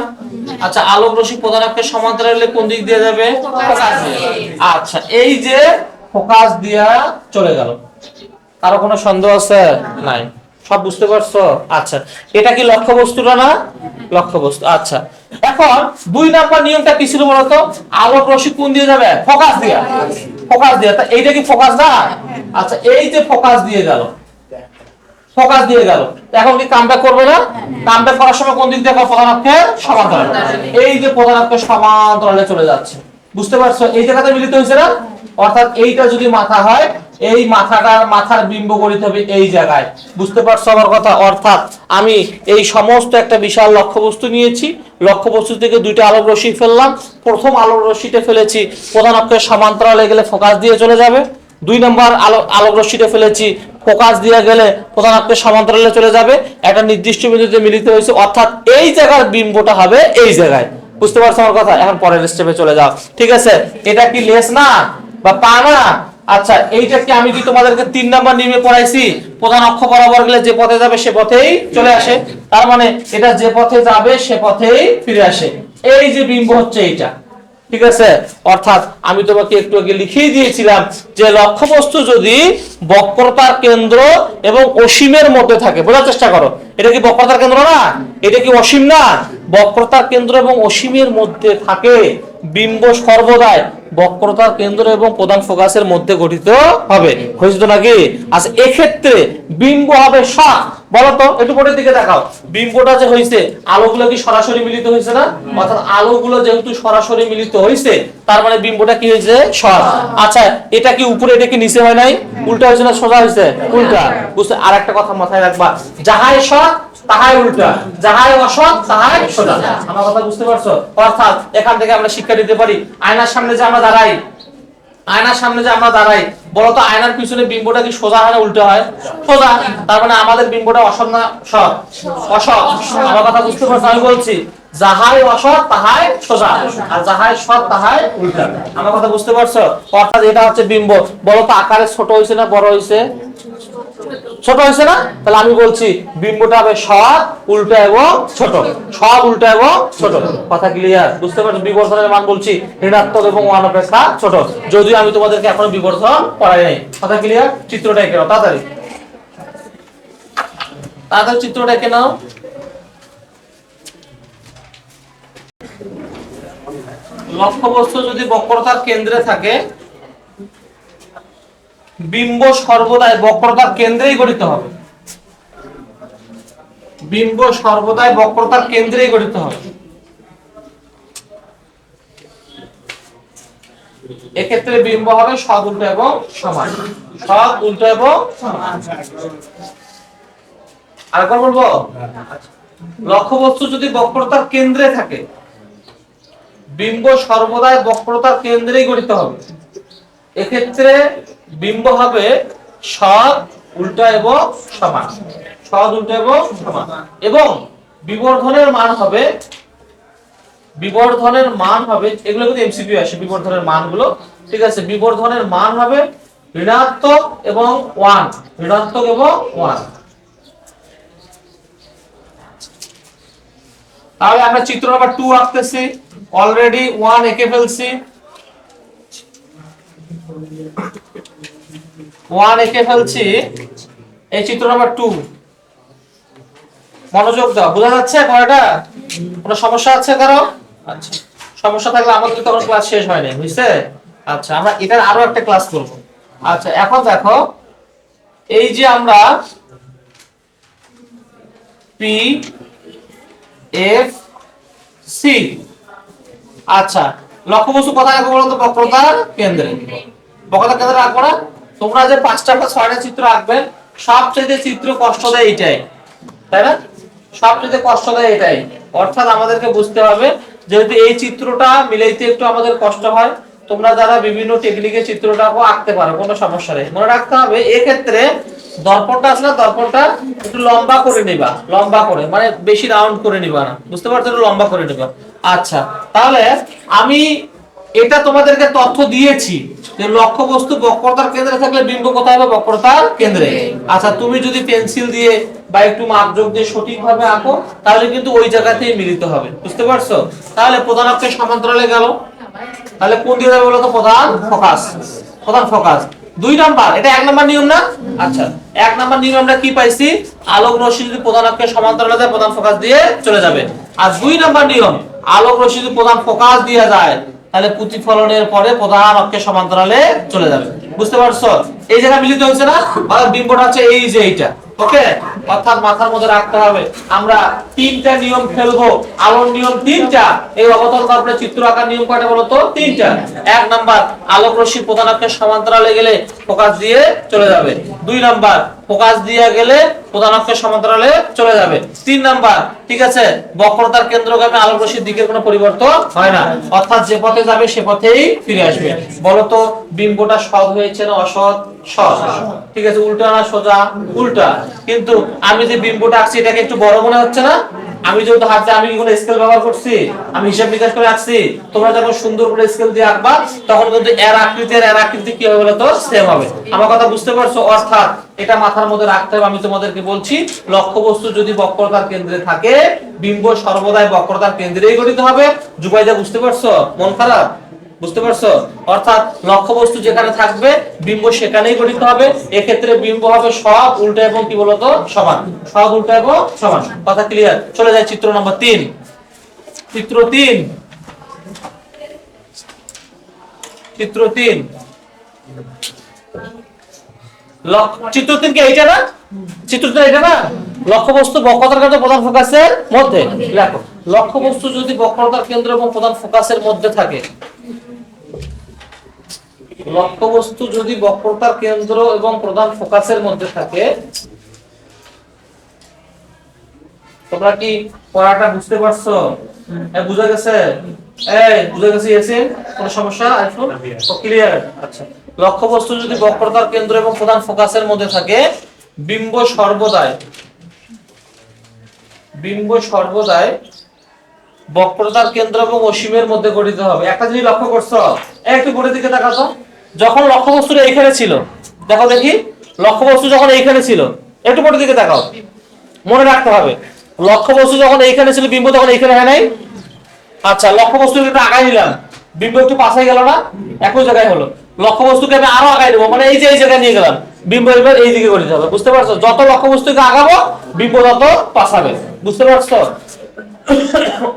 আচ্ছা আলোক রশ্মি প্রধান অক্ষের সমান্তরালে কোন দিক দিয়ে যাবে? ফোকাস দিয়ে। আচ্ছা এই যে ফোকাস দিয়া চলে গেল, কারো কোনো সন্দেহ আছে? নাই, সব বুঝতে পারছো? আচ্ছা এটা কি লক্ষ্যবস্তুটা না? লক্ষ্যবস্তু। আচ্ছা এখন 2 নাম্বার নিয়মটা কি ছিল বলতো? আলোক রশ্মি কোন দিয়ে যাবে? ফোকাস দিয়া। ফোকাস দিয়া, তা এইটা কি ফোকাস না? আচ্ছা এই যে ফোকাস দিয়ে গেল, ফোকাস দিয়ে গেল, এখন কি কামব্যাক করবে না? কামব্যাক করার সময় কোন দিক দিয়ে? প্রধান অক্ষের সমান্তরালে। এই যে প্রধান অক্ষের সমান্তরালে চলে যাচ্ছে, বুঝতে পারছো? এই জায়গাতে মিলিত হয়েছে না? অর্থাৎ এইটা যদি মাথা হয়, এই মাথার বিম্ব গঠিত হবে এই জায়গায়, বুঝতে পারছো আমার কথা? অর্থাৎ আমি এই সমস্ত একটা বিশাল লক্ষ্যবস্তু নিয়েছি, লক্ষ্যবস্তু থেকে 2টা আলোক রশ্মি ফেললাম। প্রথম আলোক রশ্মিটা ফেলেছি প্রধান অক্ষের সমান্তরালে গেলে ফোকাস দিয়ে চলে যাবে। 2 নম্বর আলোক রশ্মিটা ফেলেছি ফোকাস দিয়ে গেলে প্রধান অক্ষের সমান্তরালে চলে যাবে, একটা নির্দিষ্ট বিন্দুতে মিলিত হয়েছে, অর্থাৎ এই জায়গার বিম্বটা হবে এই জায়গায়, বুঝতে পারছো আমার কথা? এখন পরের স্টেপে চলে যাও, ঠিক আছে। এটা কি লেস না বা পা না? আচ্ছা এইটা কি আমি কি তোমাদেরকে 3 নাম্বার নিয়মে পড়াইছি? প্রধান অক্ষ বরাবর গেলে যে পথে যাবে সে পথেই চলে আসে, তার মানে এটা যে পথে যাবে সে পথেই ফিরে আসে। এই যে বিম্ব হচ্ছে এইটা, ঠিক আছে। অর্থাৎ আমি তোমাকে একটু আগে লিখিয়ে দিয়েছিলাম যে লক্ষ্যবস্তু যদি বক্রতার কেন্দ্র এবং অসীমের মধ্যে থাকে, বোঝার চেষ্টা করো, এটা কি বক্রতার কেন্দ্র না? এটা কি অসীম না? বক্রতার কেন্দ্র এবং অসীমের মধ্যে থাকে, বিম্ব সর্বদাই বক্রতার কেন্দ্র এবং প্রধান ফোকাসের মধ্যে গঠিত হবে, হয়েছে তো নাকি? আচ্ছা এক্ষেত্রে বিম্ব হবে সৎ। বলো তো একটু বোর্ডের দিকে দেখাও, বিম্বটা যে হয়েছে, আলোগুলো কি সরাসরি মিলিত হয়েছে না? অর্থাৎ আলোগুলো যেহেতু সরাসরি মিলিত হয়েছে, তার মানে বিম্বটা কি হয়েছে? সৎ। আচ্ছা এটা কি উপরে, এটা কি নিচে হয় নাই? উল্টা হয়েছে না সোজা হয়েছে? উল্টা। বুঝতে? আর একটা কথা মাথায় রাখবা, যাহাই সৎ তাহাই উল্টা, যাহাই অসৎ তাহাই সোজা। আমার কথা বুঝতে পারছো? অর্থাৎ এখান থেকে আমরা শিক্ষা নিতে পারি, আয়নার সামনে যে আমরা দাঁড়াই, আয়নার সামনে যে আমরা দাঁড়াই, বলতো আয়নার পিছনে বিম্বটা কি সোজা হয় না উল্টা হয়? সোজা। তার মানে আমাদের বিম্বটা অসৎ না সৎ? অসৎ। আমার কথা বুঝতে পারছো? আমি বলছি যাহাই অসৎ তাহাই সোজা, আর যাহাই সৎ তাহাই উল্টা। আমার কথা বুঝতে পারছো? অর্থাৎ এটা হচ্ছে বিম্ব। বলতো আকারে ছোট হয়েছে না বড় হয়েছে? ছোট হয়েছে না? তাহলে আমি বলছি বিম্বটা হবে সৎ, উল্টা এবং ছোট। সৎ, উল্টা এবং ছোট। কথা ক্লিয়ার? বুঝতে পারছো? বিবর্ধনের মান বলছি ঋণাত্মক এবং 1 অপেক্ষা ছোট, যদিও আমি তোমাদেরকে এখনো বিবর্ধন করাই নাই। কথা ক্লিয়ার? চিত্রটা এঁকে নাও তাড়াতাড়ি, তাড়াতাড়ি চিত্রটা এঁকে নাও। লক্ষ্যবস্তু যদি বক্রতার কেন্দ্রে থাকে, বিম্ব সর্বদাই বক্রতার কেন্দ্রেই গঠিত হবে, বিম্ব সর্বদাই বক্রতার কেন্দ্রেই গঠিত হবে। এক্ষেত্রে বিম্ব হবে সৎ, উল্টা এবং সমান। সৎ, উল্টা এবং সমান। আরেকবার বলবো, লক্ষ্যবস্তু যদি বক্রতার কেন্দ্রে থাকে, বিম্ব সর্বদাই বক্রতার কেন্দ্রেই গঠিত হবে। এক্ষেত্রে বিম্ব হবে সৎ, উল্টা এবং সমান। সৎ, উল্টা এবং সমান। এবং বিবর্ধনের মান হবে, বিবর্ধনের মান হবে, এগুলো কিন্তু এমসিকিউ আসে বিবর্ধনের মানগুলো, ঠিক আছে। বিবর্ধনের মান হবে ঋণাত্মক এবং 1, ঋণাত্মক এবং 1। তাহলে আমরা চিত্র নাম্বার 2 আঁকতেছি, অলরেডি 1 এঁকে ফেলছি। 1 এঁকে ফেলছি। এই চিত্র নাম্বার 2, মনোযোগ দাও, বোঝা যাচ্ছে পড়াটা? কোনো সমস্যা আছে কারো? আচ্ছা, সমস্যা থাকলে আমাদের তখন ক্লাস শেষ হয়নি, বুঝছে? আচ্ছা, আমরা এটার আরো একটা ক্লাস করব। আচ্ছা, এখন দেখো, এই যে আমরা পি এফ সি, আচ্ছা, লক্ষ্যবস্তু কোথায় রাখবো বলো তো? বক্রতার কেন্দ্রে। বক্রতার কেন্দ্রে রাখবো না? তোমরা যে 5টা বা 6টা চিত্র আঁকবে, সবচেয়ে চিত্র কষ্ট দেয় এটাই, তাই না? সবচেয়ে কষ্ট দেয় এটাই। অর্থাৎ আমাদেরকে বুঝতে হবে, যেহেতু এই চিত্রটা মিলাইতে একটু আমাদের কষ্ট হয়, তোমরা যারা বিভিন্ন টেকনিকে চিত্রটা আঁকতে পারো, কোনো সমস্যা নেই। মনে রাখতে হবে এক্ষেত্রে দর্পণটা আছে না, দর্পণটা একটু লম্বা করে নিবা, লম্বা করে, মানে বেশি রাউন্ড করে নিবা না, বুঝতে পারছো? একটু লম্বা করে নিবা। আচ্ছা, তাহলে আমি এটা তোমাদেরকে তথ্য দিয়েছি যে লক্ষ্যবস্তু বক্রতার কেন্দ্রে থাকলে বিম্ব কোথায় হবে? বক্রতার কেন্দ্রে। আচ্ছা, তুমি যদি পেন্সিল দিয়ে বা একটু মাপযোগ দিয়ে সঠিকভাবে আঁকো, তাহলে কিন্তু ওই জায়গাতেই মিলিত হবে, বুঝতে পারছো? তাহলে প্রধান অক্ষের সমান্তরালে গেল, তাহলে কোন দিকে যাবে বলো তো? প্রধান ফোকাস, প্রধান ফোকাস। 2 নাম্বার, এটা 1 নাম্বার নিয়ম না? আচ্ছা, 1 নাম্বার নিয়ম আমরা কি পাইছি? আলোক রশ্মি যদি প্রধান অক্ষের সমান্তরালে যায়, প্রধান ফোকাস দিয়ে চলে যাবে। আর 2 নাম্বার নিয়ম, আলোক রশ্মি যদি প্রধান ফোকাস দিয়ে যায়, তাহলে প্রতিফলনের পরে প্রধান অক্ষের সমান্তরালে চলে যাবে, বুঝতে পারছো? এই জায়গা মিলিত হয়েছে না? আর বিম্বটা হচ্ছে এই যে এইটা, ওকে? অর্থাৎ মাথার মধ্যে রাখতে হবে আমরা 3টা নিয়ম ফেলবো। আলোর নিয়ম 3টা, এই অবতল দর্পণে চিত্র আঁকার নিয়ম কয়টা বলো তো? 3টা। 1 নাম্বার, আলোক রশ্মি প্রধান অক্ষের সমান্তরালে গেলে ফোকাস দিয়ে চলে যাবে। 2 নাম্বার, ফোকাস দিয়ে গেলে প্রধান অক্ষের সমান্তরালে চলে যাবে। 3 নাম্বার, ঠিক আছে, বক্রতার কেন্দ্রগামী আলোক রশ্মির দিকের কোনো পরিবর্তন হয় না, অর্থাৎ যে পথে যাবে সে পথেই ফিরে আসবে। বলো তো বিম্বটা সৎ হয়েছে না অসৎ? সৎ। ঠিক আছে, উল্টা না সোজা? উল্টা। কিন্তু আমি যে বিম্বটা আঁকছি এটাকে একটু বড় মনে হচ্ছে না? আমি যেহেতু হাতে, আমি কি কোনো স্কেল ব্যবহার করছি? আমি হিসাব নিকাশ করে আঁকছি। তোমরা যখন সুন্দর করে স্কেল দিয়ে আঁকবা, তখন কিন্তু এর আকৃতি কি হবে বলো তো? সেম হবে। আমার কথা বুঝতে পারছো? অর্থাৎ এটা মাথার মধ্যে রাখতে হবে। আমি তোমাদেরকে বলছি, লক্ষ্যবস্তু যদি বক্রতার কেন্দ্রে থাকে, বিম্ব সর্বদাই বক্রতার কেন্দ্রেই গঠিত হবে। যুবাইদা, বুঝতে পারছো? মন খারাপ? বুঝতে পারছো? অর্থাৎ লক্ষ্যবস্তু যেখানে থাকবে বিম্ব সেখানেই গঠিত হবে। এক্ষেত্রে বিম্ব হবে সৎ, উল্টা এবং কি বলতো? সমান। সৎ, উল্টা এবং সমান। কথা ক্লিয়ার? চলে যায় চিত্র নম্বর 3। চিত্র 3, চিত্র 3, চিত্র 3 কি এইটা না? চিত্র 3 এটা না? লক্ষ্যবস্তু বক্রতার কেন্দ্র প্রধান ফোকাসের মধ্যে। দেখো, লক্ষ্যবস্তু যদি বক্রতার কেন্দ্র এবং প্রধান ফোকাসের মধ্যে থাকে, লক্ষ্যবস্তু যদি বক্রতার কেন্দ্র এবং প্রধান ফোকাসের মধ্যে থাকে, তোমরা কি পড়াটা বুঝতে পারছো? বুঝা গেছে? বুঝা গেছে? ইয়াসিন, কোনো সমস্যা? আইফুল, ক্লিয়ার? আচ্ছা, লক্ষ্যবস্তু যদি বক্রতার কেন্দ্র এবং প্রধান ফোকাসের মধ্যে থাকে, বিম্ব সর্বদাই, বিম্ব সর্বদাই বক্রতার কেন্দ্র এবং অসীমের মধ্যে গঠিত হবে। একটা জিনিস লক্ষ্য করছো? একটু বোর্ডের দিকে তাকাতো। যখন লক্ষ্যবস্তুটা এইখানে ছিল, দেখো দেখি, লক্ষ্যবস্তু যখন এইখানে ছিল, একটু বোর্ডের দিকে তাকাও। মনে রাখতে হবে, লক্ষ্যবস্তু যখন এইখানে ছিল, বিম্ব তখন এইখানে হয় নাই? আচ্ছা, লক্ষ্যবস্তুকে একটু আগাই নিলাম, বিম্ব একটু পাশে গেল না? একই জায়গায় হলো। লক্ষ্যবস্তুকে আমি আরো আগাই দেবো, মানে এই যে এই জায়গায় নিয়ে গেলাম, বিম্ব এবার এই দিকে গঠিত হবে, বুঝতে পারছো? যত লক্ষ্যবস্তুকে আগাবো বিম্ব তত পাশাবে, বুঝতে পারছো?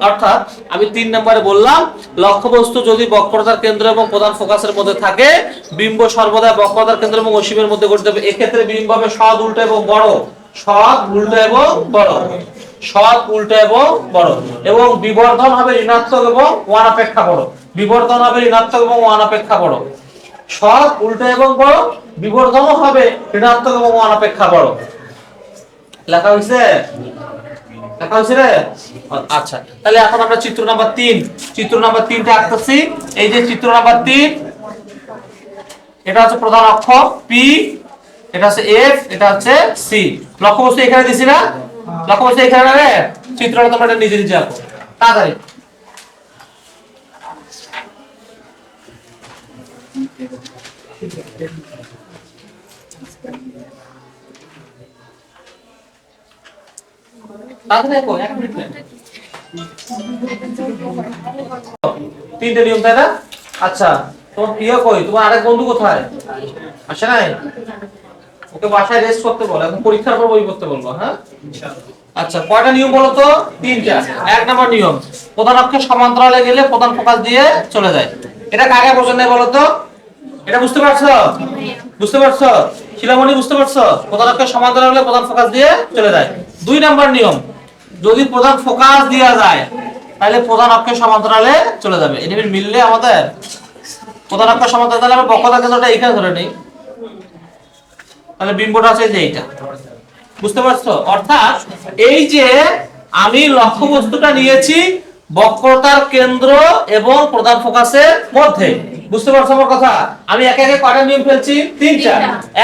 অর্থাৎ আমি 3 নম্বরে বললাম, লক্ষ্যবস্তু যদি বক্রতার কেন্দ্র এবং প্রধান ফোকাসের মধ্যে থাকে, বিম্ব সর্বদা বক্রতার কেন্দ্র এবং অসীমের মধ্যে গঠিত হবে। এক্ষেত্রে বিম্ব হবে সৎ, উল্টো এবং বড়। সৎ, উল্টো এবং বড়। সৎ, উল্টো এবং বড়। এবং বিবর্ধন হবে ঋণাত্মক এবং 1 অপেক্ষা বড়। বিবর্ধন হবে ঋণাত্মক এবং 1 অপেক্ষা বড়। সৎ, উল্টো এবং বড়। বিবর্ধনও হবে ঋণাত্মক এবং 1 অপেক্ষা বড়। লেখা হয়েছে? লেখা হয়েছে রে? আচ্ছা, তাহলে এখন আমরা চিত্র নাম্বার 3, চিত্র নাম্বার 3টা আঁকতেছি। এই যে চিত্র নাম্বার 3, এটা হচ্ছে প্রধান অক্ষ পি, এটা হচ্ছে এফ, এটা হচ্ছে সি। লক্ষ্যবস্তু এখানে দিছি না? লক্ষ্যবস্তু এখানে না রে? চিত্রটা তোমরা নিজে নিজে আঁকো তাড়াতাড়ি। তাড়াতাড়ি আঁকো, 1 মিনিট। 3টে নিয়ম, তাই না? আচ্ছা, তোমার প্রিয় কই? তোমার আরেক বন্ধু কোথায়? আসে নাই? ওকে বাসায় রেস্ট করতে বলো, এখন পরীক্ষার পর বই পড়তে বলবো, হ্যাঁ? আচ্ছা, কয়টা নিয়ম বলো তো? তিনটা। এক নম্বর নিয়ম, প্রধান অক্ষের সমান্তরালে গেলে প্রধান ফোকাস দিয়ে চলে যায়। এটা কাকে বোঝানো বলো তো? এটা বুঝতে পারছো? বুঝতে পারছো? শিলামণি বুঝতে পারছো? প্রধান অক্ষের সমান্তরালে গেলে প্রধান ফোকাস দিয়ে চলে যায়। দুই নম্বর নিয়ম, যদি প্রধান ফোকাস দেওয়া যায় তাহলে প্রধান অক্ষের সমান্তরালে চলে যাবে। এটা মিললে আমাদের প্রধান অক্ষের সমান্তরালে, তাহলে আমরা বক্রতা কেন্দ্রটা এখানে ধরে নিই, তাহলে বিম্বটা আছে যে এইটা। বুঝতে পারছো? অর্থাৎ এই যে আমি লক্ষ্যবস্তুটা নিয়েছি বক্রতার কেন্দ্র এবং প্রধান ফোকাসের মধ্যে। বুঝতে পারছো আমার কথা? আমি একে একে কয়টা নিয়ম ফেলছি? তিনটা।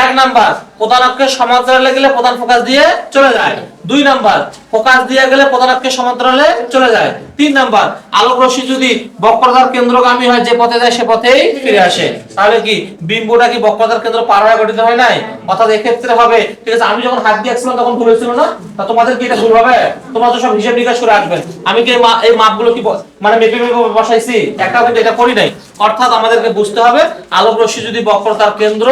এক নাম্বার, প্রধান অক্ষের সমান্তরালে গেলে প্রধান ফোকাস দিয়ে চলে যায়। দুই নাম্বার, ফোকাস দিয়ে গেলে প্রধান অক্ষের সমান্তরালে চলে যায়। তিন নাম্বার, আলোক রশ্মি যদি বক্রতার কেন্দ্রগামী হয়, যে পথে যায় সে পথেই ফিরে আসে। তাহলে কি বিম্বটা কি বক্রতার কেন্দ্র পার হয়ে গঠিত হয় নাই? অর্থাৎ এক্ষেত্রে হবে, ঠিক আছে, আমি যখন হাত দিয়ে আঁকছিলাম তখন ভুল হয়েছিল না? তা তোমাদের কি এটা ভুল হবে? তোমরা তো সব হিসাব নিকাশ করে রাখবেন। আমি কি এই মাপগুলো কি মানে মেপে মেপে বসাইছি? একটা কিন্তু এটা করি নাই। অর্থাৎ আমাদেরকে বুঝতে হবে আলোক রশ্মি যদি বক্রতার কেন্দ্র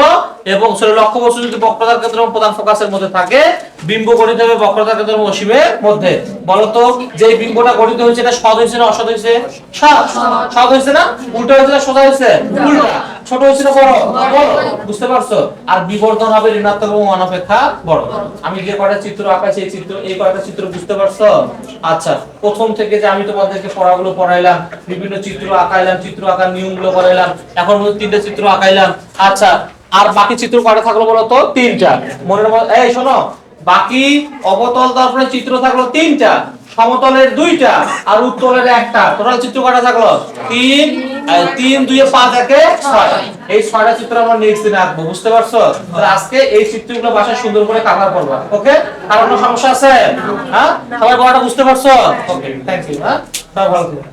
এবং লক্ষ্যবস্তু যদি বক্রতার কেন্দ্র এবং প্রধান ফোকাসের মধ্যে থাকে, বিম্ব গঠিত হবে বক্রতার কেন্দ্র এবং অসীমের মধ্যে। বলতো যে বিম্বটা গঠিত হয়েছে এটা সৎ হয়েছে না অসৎ হয়েছে? সৎ। সৎ হয়েছে না? উল্টো হয়েছে না সোজা হয়েছে? উল্টা। ছোট হয়েছে না বড়? বড়। বুঝতে পারছো? আর বিবর্ধন হবে ঋণাত্মক এবং অনপেক্ষা বড়। আমি যে কয়টা চিত্র আঁকাইছি এই চিত্র, এই কয়টা চিত্র বুঝতে পারছো? আচ্ছা, প্রথম থেকে যে আমি তোমাদেরকে পড়াগুলো পড়াইলাম, বিভিন্ন চিত্র আঁকাইলাম, চিত্র আঁকার নিয়মগুলো করাইলাম, এখন মধ্যে তিনটা চিত্র আঁকাইলাম। আচ্ছা, আর বাকি চিত্র কয়টা থাকলো বলো তো? তিনটা। মনের মধ্যে এই শোনো, বাকি অবতল দর্পণের চিত্র থাকলো তিনটা, সমতলের দুইটা আর উত্তলের একটা। টোটাল চিত্র কয়টা থাকলো? তিন। 3 2 5 1 6। এই 6টা চিত্র আমরা নেক্সট দিনে আঁকবো। বুঝতে পারছো? তাহলে আজকে এই চিত্রগুলো বাসায় সুন্দর করে কভার করবা। ওকে? আর কোনো সমস্যা আছে? হ্যাঁ, সবাই পড়াটা বুঝতে পারছো? ওকে, থ্যাংক ইউ। হ্যাঁ, সবাই ভালো থাকো।